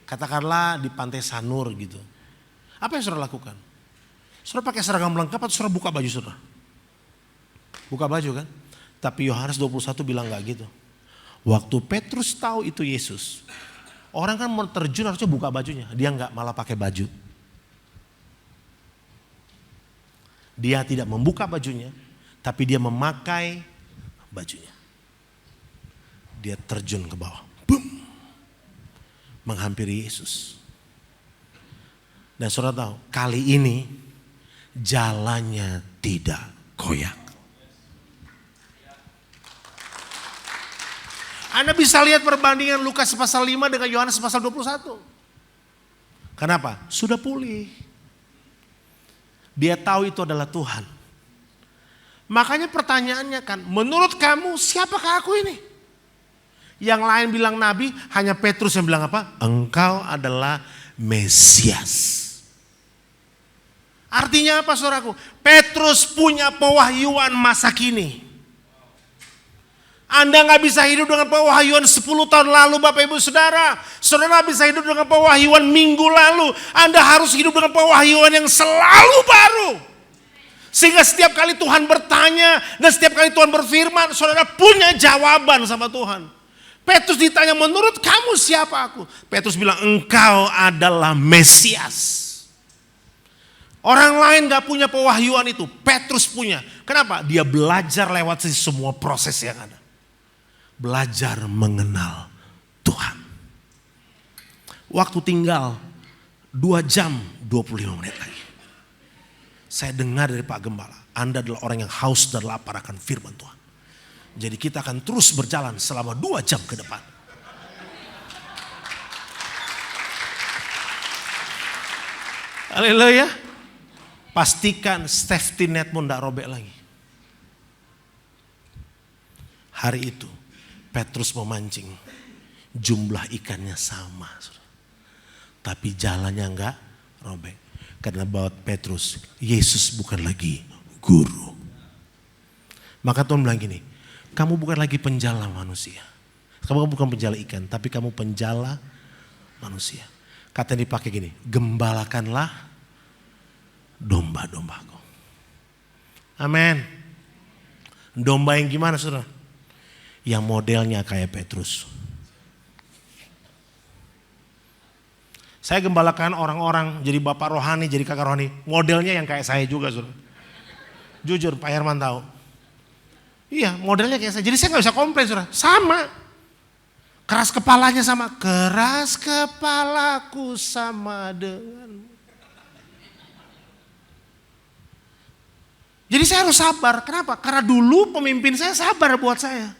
katakanlah di pantai Sanur gitu, apa yang saudara lakukan? Saudara pakai seragam lengkap atau saudara buka baju saudara? Buka baju kan? Tapi Yohanes 21 bilang gak gitu. Waktu Petrus tahu itu Yesus, orang kan mau terjun harusnya buka bajunya. Dia gak, malah pakai baju. Dia tidak membuka bajunya, tapi dia memakai bajunya. Dia terjun ke bawah. Boom. Menghampiri Yesus. Dan saudara tahu, kali ini jalannya tidak goyak. Anda bisa lihat perbandingan Lukas pasal 5 dengan Yohanes pasal 21. Kenapa? Sudah pulih. Dia tahu itu adalah Tuhan. Makanya pertanyaannya kan, menurut kamu siapakah aku ini? Yang lain bilang nabi, hanya Petrus yang bilang apa? Engkau adalah Mesias. Artinya apa saudaraku? Petrus punya pewahyuan masa kini. Anda gak bisa hidup dengan pewahyuan 10 tahun lalu Bapak Ibu Saudara. Saudara bisa hidup dengan pewahyuan minggu lalu. Anda harus hidup dengan pewahyuan yang selalu baru. Sehingga setiap kali Tuhan bertanya dan setiap kali Tuhan berfirman, saudara punya jawaban sama Tuhan. Petrus ditanya, menurut kamu siapa aku? Petrus bilang, engkau adalah Mesias. Orang lain gak punya pewahyuan itu, Petrus punya. Kenapa? Dia belajar lewat semua proses yang ada. Belajar mengenal Tuhan. Waktu tinggal 2 jam 25 menit lagi. Saya dengar dari Pak Gembala, Anda adalah orang yang haus dan lapar akan firman Tuhan. Jadi kita akan terus berjalan selama 2 jam ke depan. Haleluya. Pastikan safety netmu tidak robek lagi. Hari itu Petrus memancing. Jumlah ikannya sama. Tapi jalannya enggak robek. Karena buat Petrus, Yesus bukan lagi guru. Maka Tuhan bilang gini, kamu bukan lagi penjala manusia. Kamu bukan penjala ikan, tapi kamu penjala manusia. Kata yang dipakai gini, gembalakanlah domba-dombaku. Amin. Domba yang gimana saudara? Yang modelnya kayak Petrus. Saya gembalakan orang-orang jadi bapak rohani, jadi kakak rohani. Modelnya yang kayak saya juga saudara. Jujur Pak Herman tahu. Iya modelnya kayak saya. Jadi saya gak bisa komplain saudara. Sama. Keras kepalanya sama. Keras kepalaku sama dengan. Jadi saya harus sabar. Kenapa? Karena dulu pemimpin saya sabar buat saya.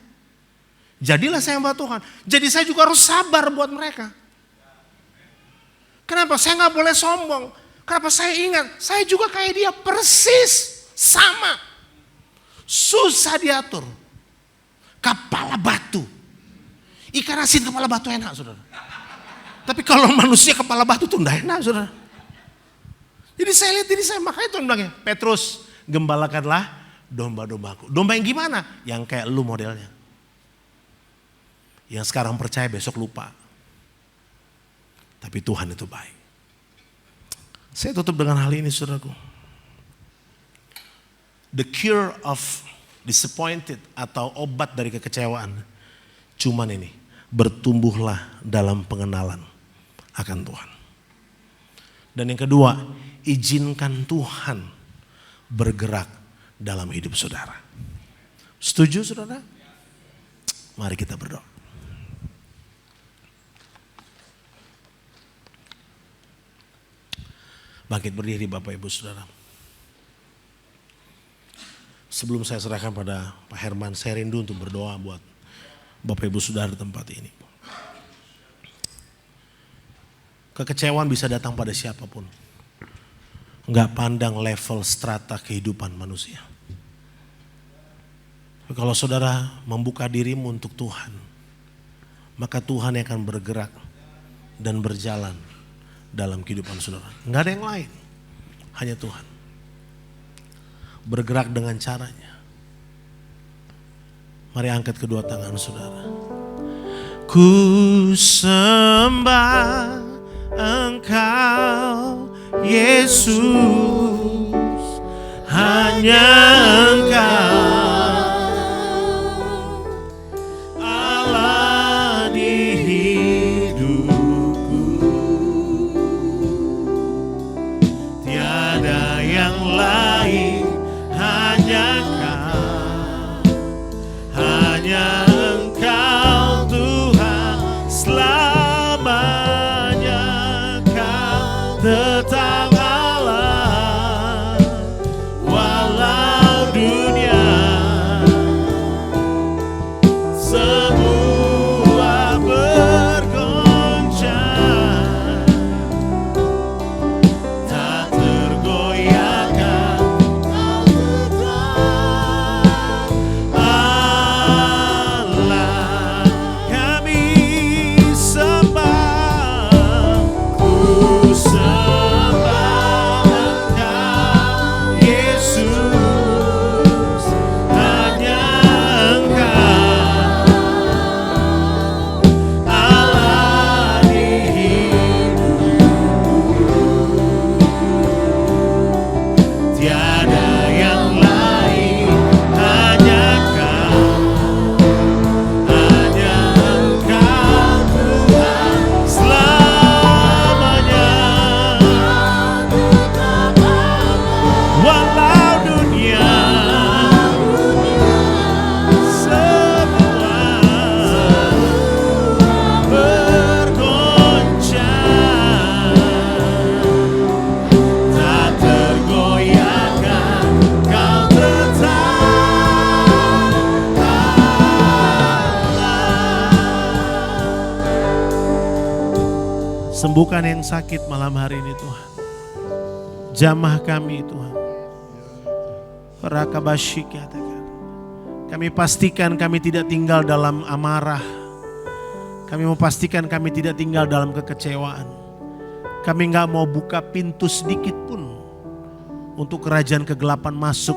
Jadilah saya hamba Tuhan. Jadi saya juga harus sabar buat mereka. Kenapa? Saya gak boleh sombong. Kenapa? Saya ingat. Saya juga kayak dia persis. Sama. Susah diatur. Kepala batu. Ikan asin kepala batu enak saudara. Tapi kalau manusia kepala batu tuh enggak enak saudara. Jadi saya lihat diri saya. Makanya Tuhan bilang Petrus gembalakanlah domba-dombaku. Domba yang gimana? Yang kayak lu modelnya. Yang sekarang percaya besok lupa. Tapi Tuhan itu baik. Saya tutup dengan hal ini saudaraku. The cure of disappointed atau obat dari kekecewaan. Cuman ini, bertumbuhlah dalam pengenalan akan Tuhan. Dan yang kedua, izinkan Tuhan bergerak dalam hidup saudara. Setuju saudara? Mari kita berdoa. Bangkit berdiri Bapak Ibu Saudara. Sebelum saya serahkan pada Pak Herman, saya rindu untuk berdoa buat Bapak Ibu Saudara di tempat ini. Kekecewaan bisa datang pada siapapun. Enggak pandang level strata kehidupan manusia. Tapi kalau saudara membuka dirimu untuk Tuhan, maka Tuhan yang akan bergerak dan berjalan dalam kehidupan saudara. Enggak ada yang lain, hanya Tuhan. Bergerak dengan caranya. Mari angkat kedua tangan saudara. Ku sembah Engkau Yesus, hanya Engkau Allah di hidupku, tiada yang lain, hanya Engkau, hanya Engkau Tuhan selamanya. Kau tetap Allah, walau dunia semua bergoncang, tak tergoyahkan. Kau tetap Allah, kami sembah. Ku sembah Engkau Yesus, hanya Engkau Allah di hidupku, tiada yang lain, hanya Engkau, hanya Engkau Tuhan selamanya. Walau dunia semua bergoncang, tak tergoyahkan. Kau tetap Allah. Sembuhkan yang sakit malam hari ini Tuhan. Jamah kami Tuhan. Kami pastikan kami tidak tinggal dalam amarah. Kami mau pastikan kami tidak tinggal dalam kekecewaan. Kami gak mau buka pintu sedikit pun untuk kerajaan kegelapan masuk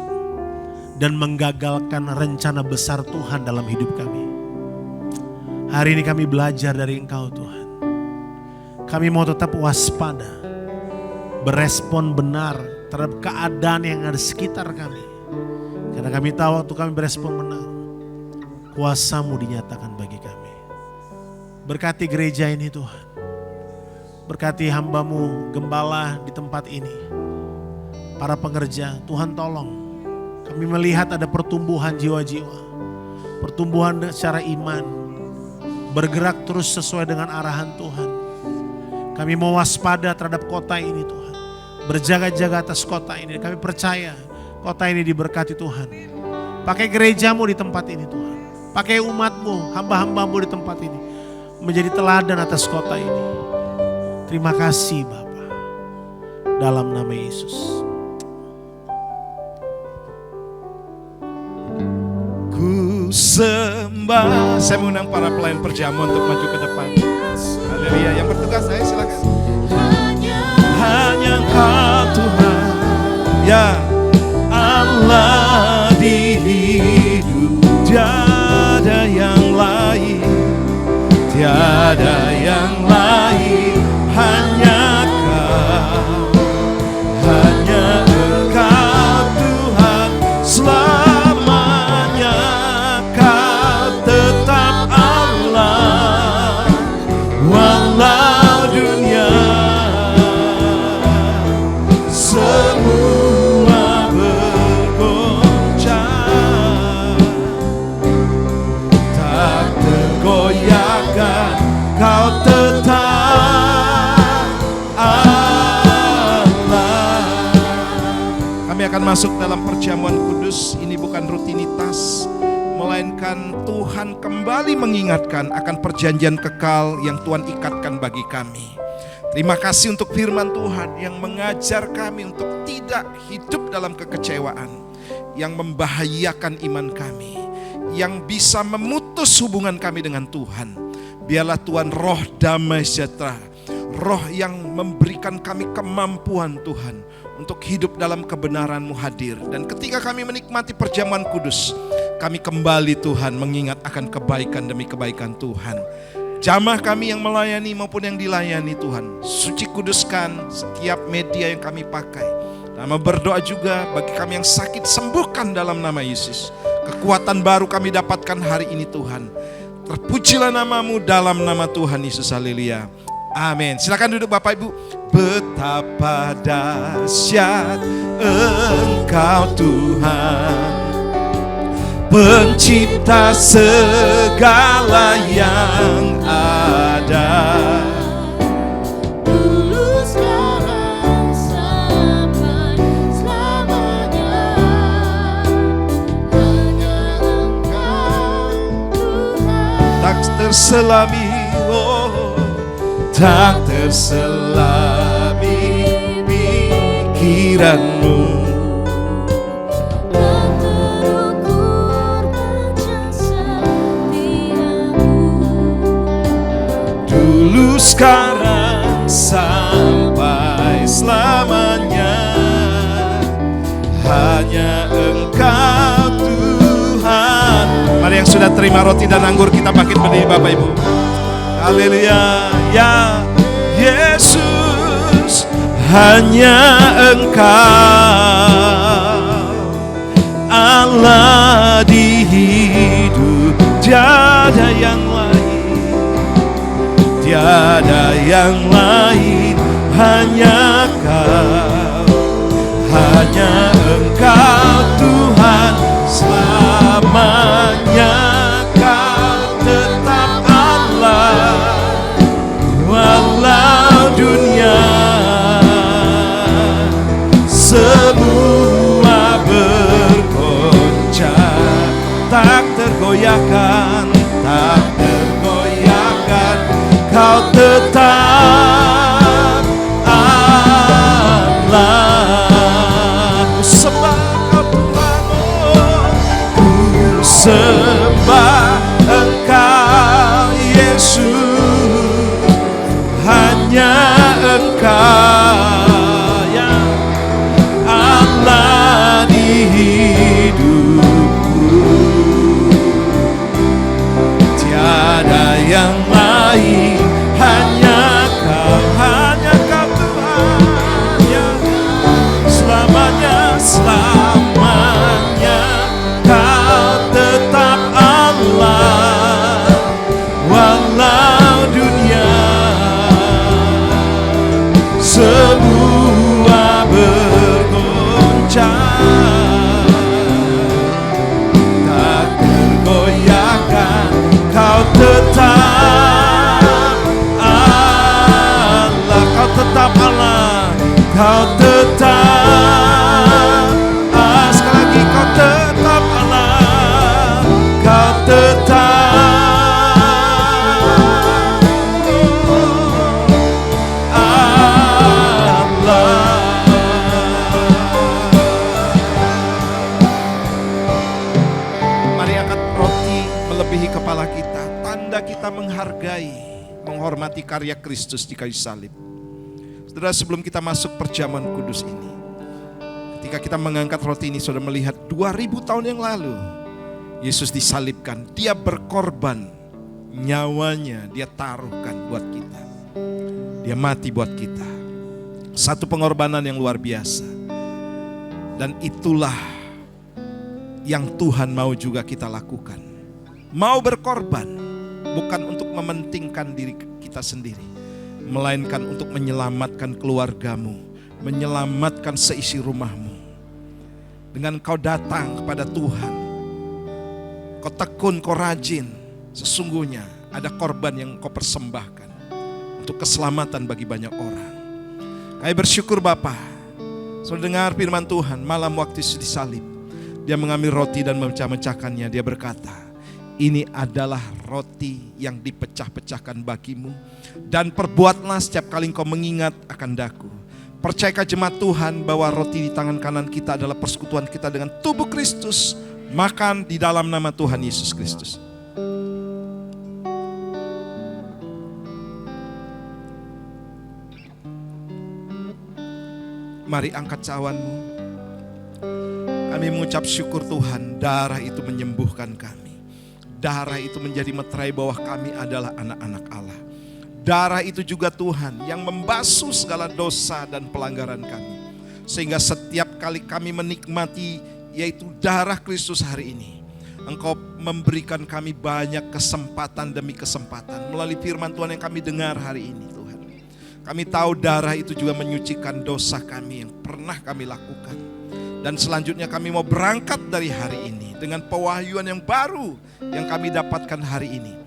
dan menggagalkan rencana besar Tuhan dalam hidup kami. Hari ini kami belajar dari Engkau Tuhan. Kami mau tetap waspada, berespon benar terhadap keadaan yang ada di sekitar kami. Karena kami tahu waktu kami berespon benar, kuasa-Mu dinyatakan bagi kami. Berkati gereja ini Tuhan. Berkati hamba-Mu gembala di tempat ini. Para pengerja, Tuhan tolong. Kami melihat ada pertumbuhan jiwa-jiwa. Pertumbuhan secara iman. Bergerak terus sesuai dengan arahan Tuhan. Kami mau waspada terhadap kota ini Tuhan. Berjaga-jaga atas kota ini. Kami percaya kota ini diberkati Tuhan. Pakai gereja-Mu di tempat ini Tuhan. Pakai umat-Mu, hamba-hamba-Mu di tempat ini. Menjadi teladan atas kota ini. Terima kasih Bapa. Dalam nama Yesus. Ku sembah. Saya mengundang para pelayan perjamuan untuk maju ke depan. Haleluya. Yang bertugas saya silakan. Hanya Engkau Tuhan, ya Allah di hidup, tiada yang lain, tiada yang lain, hanya Kau, hanya Engkau Tuhan selamanya. Kau tetap Allah, walau dunia masuk dalam perjamuan kudus, ini bukan rutinitas, melainkan Tuhan kembali mengingatkan akan perjanjian kekal yang Tuhan ikatkan bagi kami. Terima kasih untuk firman Tuhan yang mengajar kami untuk tidak hidup dalam kekecewaan yang membahayakan iman kami, yang bisa memutus hubungan kami dengan Tuhan. Biarlah Tuhan roh damai sejahtera, roh yang memberikan kami kemampuan Tuhan untuk hidup dalam kebenaran-Mu hadir. Dan ketika kami menikmati perjamuan kudus, kami kembali Tuhan mengingat akan kebaikan demi kebaikan Tuhan. Jamaah kami yang melayani maupun yang dilayani Tuhan, suci kuduskan setiap media yang kami pakai. Nama berdoa juga bagi kami yang sakit, sembuhkan dalam nama Yesus. Kekuatan baru kami dapatkan hari ini Tuhan. Terpujilah nama-Mu dalam nama Tuhan Yesus, haleluya. Amin. Silakan duduk Bapak Ibu. Betapa dahsyat Engkau Tuhan, pencipta segala yang ada. Dulu, sekarang, sampai selamanya, hanya Engkau Tuhan. Tak terselami, tak terselami pikiran-Mu. Tak terukur panjang setiamu. Dulu, sekarang, sampai selamanya, hanya Engkau Tuhan. Mari yang sudah terima roti dan anggur, kita bangkit berdiri Bapak Ibu. Haleluya, ya Yesus, hanya Engkau Allah di hidup, tiada yang lain, tiada yang lain, hanya Kau, hanya Engkau Tuhan selamanya. Kau tetap Allah, walau dunia semua bergoncang, tak tergoyahkan, tak tergoyahkan. Kau tetap Allah. Ku sembah Kau Tuhan, ku sembah Engkau Yesus, hanya Engkau yang Allah di hidupku, tiada yang lain, hanya Kau Tuhan yang selamanya, selamanya. Kau tetap Allah, walau dunia semua bergoncang, tak tergoyahkan. Kau tetap Allah, Kau tetap Allah, Kau tetap sekali lagi, Kau tetap Allah, Kau tetap Allah. Mari angkat roti melebihi kepala kita, tanda kita menghargai, menghormati karya Kristus di kayu salib. Saudara, sebelum kita masuk perjamuan kudus ini, ketika kita mengangkat roti ini, saudara melihat 2000 tahun yang lalu Yesus disalibkan, Dia berkorban, nyawanya Dia taruhkan buat kita, Dia mati buat kita. Satu pengorbanan yang luar biasa. Dan itulah yang Tuhan mau juga kita lakukan. Mau berkorban, bukan untuk mementingkan diri kita sendiri, melainkan untuk menyelamatkan keluargamu, menyelamatkan seisi rumahmu. Dengan kau datang kepada Tuhan, kau tekun, kau rajin, sesungguhnya ada korban yang kau persembahkan untuk keselamatan bagi banyak orang. Kami bersyukur Bapa, Saudara dengar firman Tuhan, malam waktu Yesus disalib, dia mengambil roti dan memecah-mecahkannya. Dia berkata, ini adalah roti yang dipecah-pecahkan bagimu, dan perbuatlah setiap kali engkau mengingat akan daku. Percayakah jemaat Tuhan bahwa roti di tangan kanan kita adalah persekutuan kita dengan tubuh Kristus? Makan di dalam nama Tuhan Yesus Kristus. Mari angkat cawanmu. Kami mengucap syukur Tuhan, darah itu menyembuhkan kami. Darah itu menjadi meterai bahwa kami adalah anak-anak Allah. Darah itu juga Tuhan yang membasuh segala dosa dan pelanggaran kami. Sehingga setiap kali kami menikmati yaitu darah Kristus hari ini, Engkau memberikan kami banyak kesempatan demi kesempatan melalui firman Tuhan yang kami dengar hari ini Tuhan. Kami tahu darah itu juga menyucikan dosa kami yang pernah kami lakukan. Dan selanjutnya kami mau berangkat dari hari ini dengan pewahyuan yang baru yang kami dapatkan hari ini.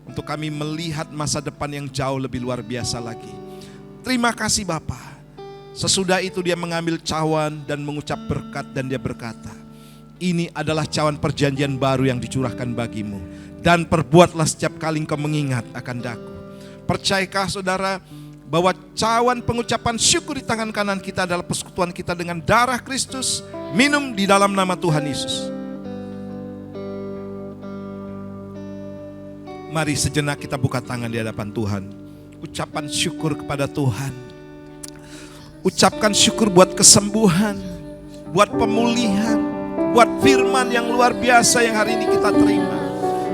Untuk kami melihat masa depan yang jauh lebih luar biasa lagi. Terima kasih Bapa. Sesudah itu dia mengambil cawan dan mengucap berkat dan dia berkata, ini adalah cawan perjanjian baru yang dicurahkan bagimu. Dan perbuatlah setiap kali engkau mengingat akan daku. Percayakah saudara bahwa cawan pengucapan syukur di tangan kanan kita adalah persekutuan kita dengan darah Kristus? Minum di dalam nama Tuhan Yesus. Mari sejenak kita buka tangan di hadapan Tuhan. Ucapan syukur kepada Tuhan. Ucapkan syukur buat kesembuhan, buat pemulihan, buat firman yang luar biasa yang hari ini kita terima.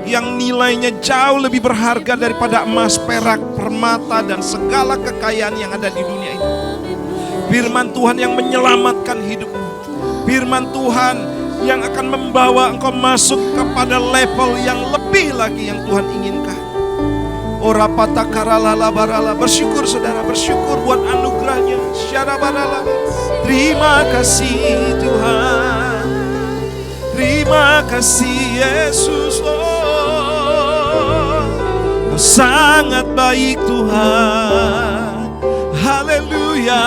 Yang nilainya jauh lebih berharga daripada emas, perak, permata, dan segala kekayaan yang ada di dunia ini. Firman Tuhan yang menyelamatkan hidupmu. Firman Tuhan yang akan membawa engkau masuk kepada level yang lebih lagi yang Tuhan inginkan. Ora patakarala barala. Bersyukur saudara, bersyukur buat anugerahnya. Syarabarala. Terima kasih Tuhan. Terima kasih Yesus. Kau sangat baik Tuhan. Haleluya.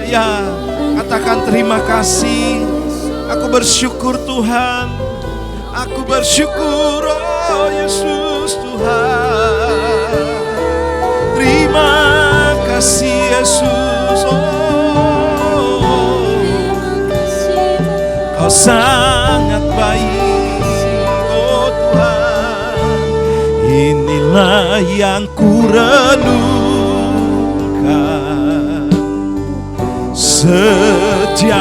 Ya, katakan terima kasih. Aku bersyukur Tuhan. Aku bersyukur oh Yesus Tuhan. Terima kasih Yesus. Kau sangat baik, oh Tuhan. Inilah yang ku renungkan setiap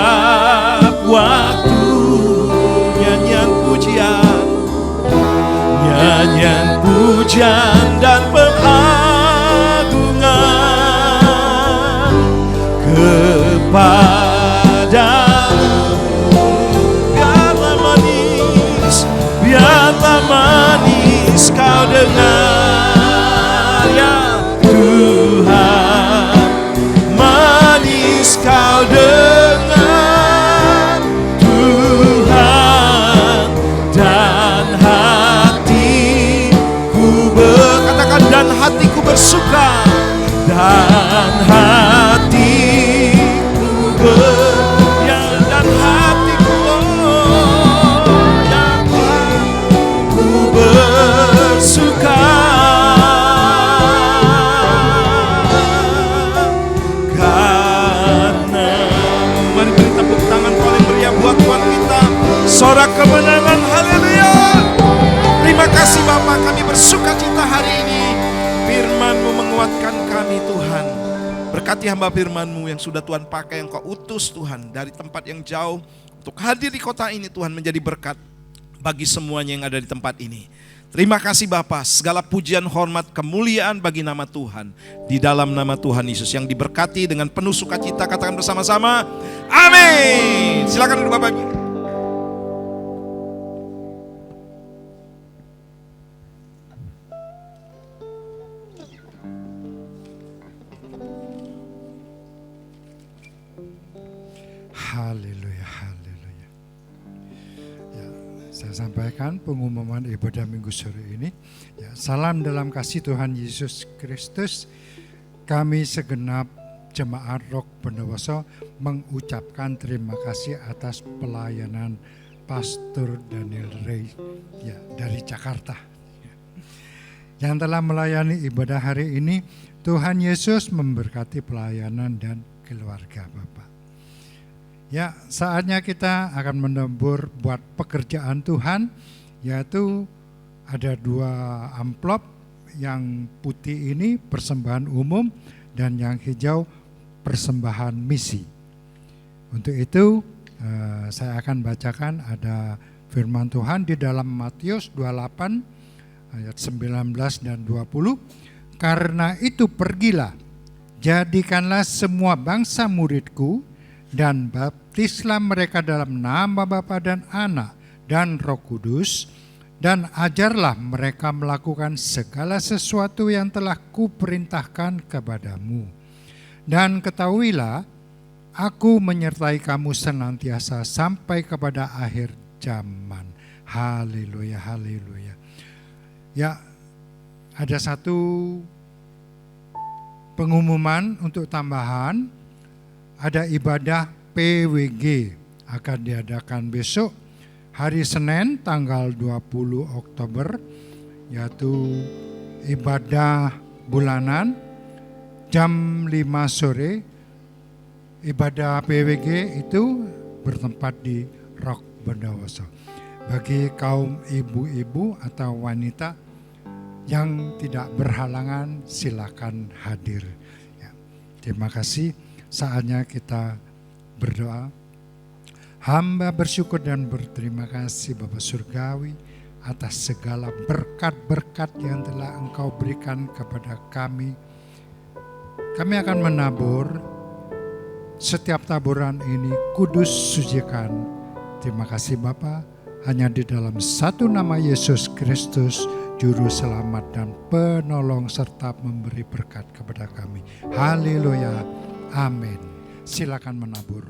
waktu. Nyanyian pujian dan pengagungan kepadamu. Biarlah manis kau dengar ya Tuhan. Manis kau dengar Tuhan. Dan dan hatiku bersuka, dan hatiku dan hatiku yang ku bersuka. Karena mari beri tepuk tangan paling meriah buat Tuhan kita. Sorak kemenangan, haleluya. Terima kasih Bapa, kami bersuka cita hari ini. Firman-Mu menguatkan kami Tuhan. Berkati hamba Firman-Mu yang sudah Tuhan pakai, yang Kau utus Tuhan dari tempat yang jauh untuk hadir di kota ini Tuhan, menjadi berkat bagi semuanya yang ada di tempat ini. Terima kasih Bapa, segala pujian, hormat, kemuliaan bagi nama Tuhan. Di dalam nama Tuhan Yesus yang diberkati dengan penuh sukacita, katakan bersama-sama, amin. Silakan duduk Bapak Ibu. Haleluya, haleluya. Ya, saya sampaikan pengumuman ibadah minggu sore ini. Ya, salam dalam kasih Tuhan Yesus Kristus. Kami segenap Jemaat Rock Bondowoso mengucapkan terima kasih atas pelayanan Pastor Daniel Ray ya, dari Jakarta. Yang telah melayani ibadah hari ini, Tuhan Yesus memberkati pelayanan dan keluarga Bapak. Ya, saatnya kita akan menabur buat pekerjaan Tuhan, yaitu ada 2 amplop, yang putih ini persembahan umum dan yang hijau persembahan misi. Untuk itu saya akan bacakan ada firman Tuhan di dalam Matius 28 ayat 19 dan 20. Karena itu pergilah, jadikanlah semua bangsa muridku dan baptislah mereka dalam nama Bapa dan Anak dan Roh Kudus, dan ajarlah mereka melakukan segala sesuatu yang telah kuperintahkan kepadamu. Dan ketahuilah, aku menyertai kamu senantiasa sampai kepada akhir zaman. Haleluya, haleluya. Ya, ada satu pengumuman untuk tambahan. Ada ibadah PWG akan diadakan besok hari Senin tanggal 20 Oktober, yaitu ibadah bulanan jam 5 sore. Ibadah PWG itu bertempat di Rock Bondowoso. Bagi kaum ibu-ibu atau wanita yang tidak berhalangan, silakan hadir. Ya, terima kasih. Saatnya kita berdoa. Hamba bersyukur dan berterima kasih Bapa Surgawi atas segala berkat-berkat yang telah Engkau berikan kepada kami. Kami akan menabur, setiap taburan ini kudus sucikan. Terima kasih Bapa, hanya di dalam satu nama Yesus Kristus, Juru Selamat dan Penolong serta memberi berkat kepada kami. Haleluya, amin. Silakan menabur.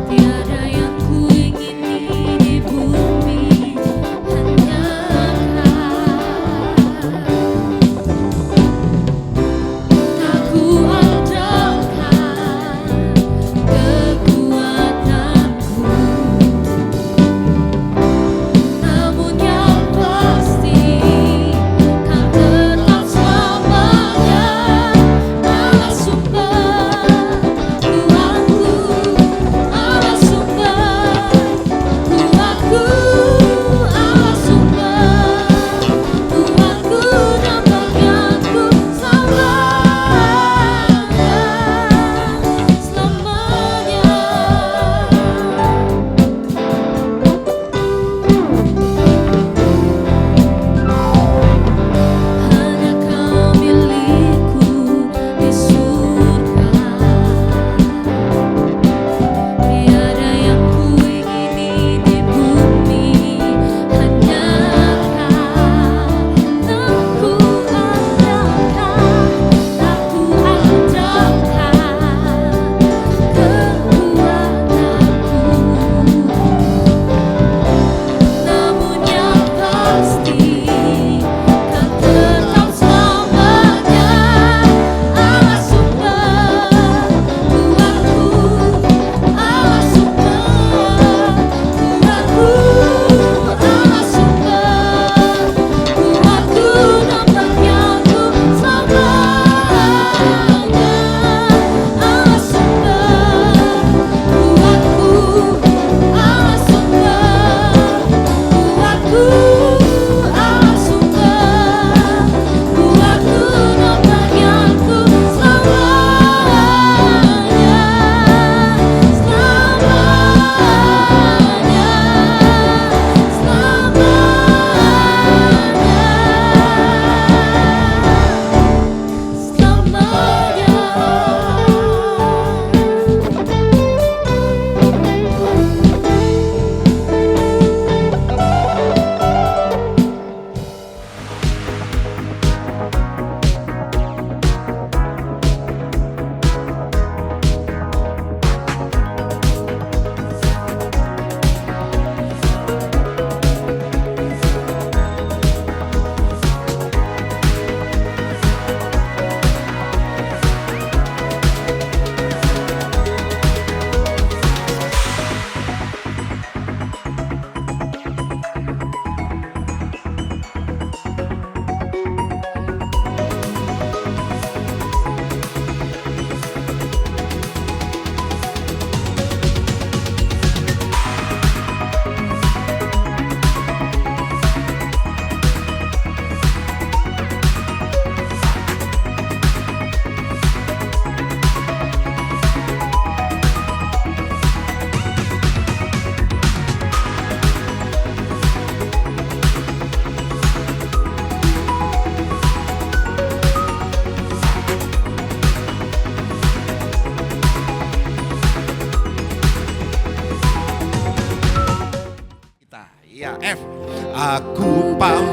Tiada yang ku ingini di bumi.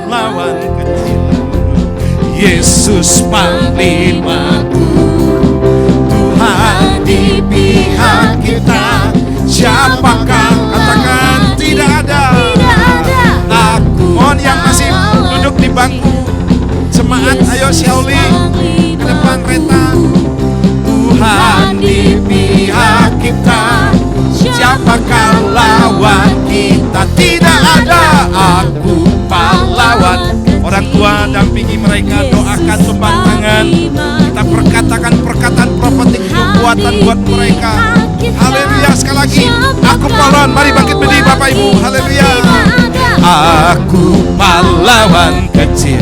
pahlawan kecil. Yesus panglimaku, Tuhan di pihak kita. Siapakah? Katakan tidak ada. Aku. Mohon yang masih duduk di bangku jemaat, ayo Shauli ke depan kereta. Tuhan di pihak kita, siapakah lawan kita? Tidak ada. Aku pahlawan. Orang tua dampingi mereka, doakan, tumpang tangan. Kita perkatakan perkataan profetik kekuatan buat mereka. Haleluya, sekali lagi. Aku pahlawan. Mari bangkit berdiri Bapak Ibu. Haleluya. Aku pahlawan kecil.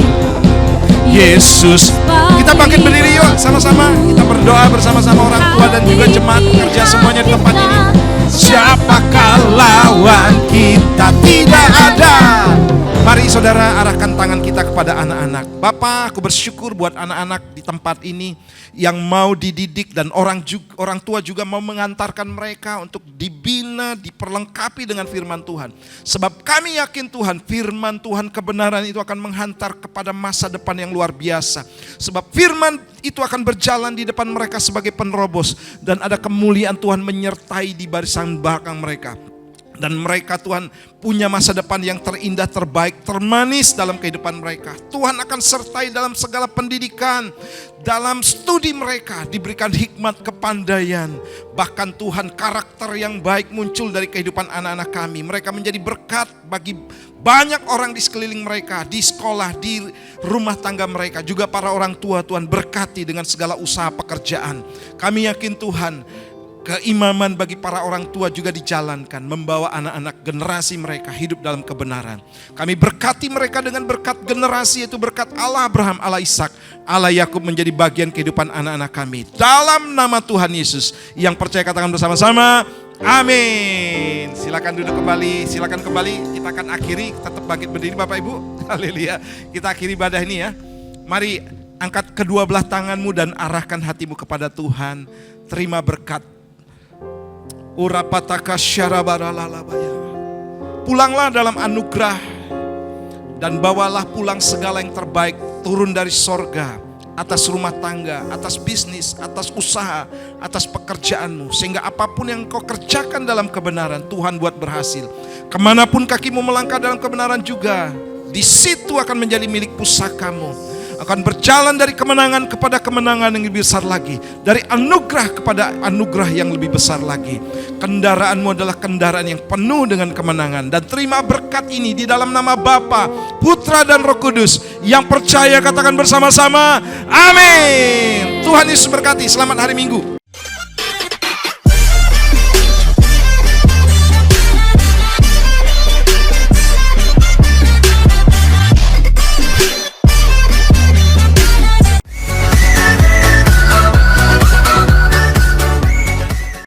Yesus. Kita bangkit berdiri yuk sama-sama. Kita berdoa bersama-sama orang tua dan juga jemaat pekerja semuanya di tempat ini. Siapakah lawan kita? Tidak ada. Mari saudara arahkan tangan kita kepada anak-anak. Bapak, aku bersyukur buat anak-anak di tempat ini yang mau dididik dan orang tua juga mau mengantarkan mereka untuk dibina, diperlengkapi dengan firman Tuhan. Sebab kami yakin Tuhan, firman Tuhan kebenaran itu akan menghantar kepada masa depan yang luar biasa. Sebab firman itu akan berjalan di depan mereka sebagai penerobos dan ada kemuliaan Tuhan menyertai di barisan belakang mereka. Dan mereka Tuhan punya masa depan yang terindah, terbaik, termanis dalam kehidupan mereka. Tuhan akan sertai dalam segala pendidikan, dalam studi mereka diberikan hikmat, kepandaian. Bahkan Tuhan karakter yang baik muncul dari kehidupan anak-anak kami. Mereka menjadi berkat bagi banyak orang di sekeliling mereka, di sekolah, di rumah tangga mereka. Juga para orang tua Tuhan berkati dengan segala usaha pekerjaan. Kami yakin Tuhan, keimaman bagi para orang tua juga dijalankan, membawa anak-anak generasi mereka hidup dalam kebenaran. Kami berkati mereka dengan berkat generasi, yaitu berkat Allah Abraham, Allah Ishak, Allah Yakub menjadi bagian kehidupan anak-anak kami. Dalam nama Tuhan Yesus, yang percaya katakan bersama-sama, amin. Silakan duduk kembali, silakan kembali. Kita akan akhiri, tetap bangkit berdiri Bapak Ibu. Haleluya. Kita akhiri ibadah ini ya. Mari angkat kedua belah tanganmu dan arahkan hatimu kepada Tuhan. Terima berkat. Pulanglah dalam anugerah dan bawalah pulang segala yang terbaik turun dari sorga atas rumah tangga, atas bisnis, atas usaha, atas pekerjaanmu, sehingga apapun yang kau kerjakan dalam kebenaran Tuhan buat berhasil. Kemanapun kakimu melangkah dalam kebenaran juga, di situ akan menjadi milik pusakamu. Akan berjalan dari kemenangan kepada kemenangan yang lebih besar lagi, dari anugerah kepada anugerah yang lebih besar lagi. Kendaraanmu adalah kendaraan yang penuh dengan kemenangan. Dan terima berkat ini di dalam nama Bapa, Putra dan Roh Kudus. Yang percaya katakan bersama-sama, amin. Tuhan Yesus berkati. Selamat hari Minggu.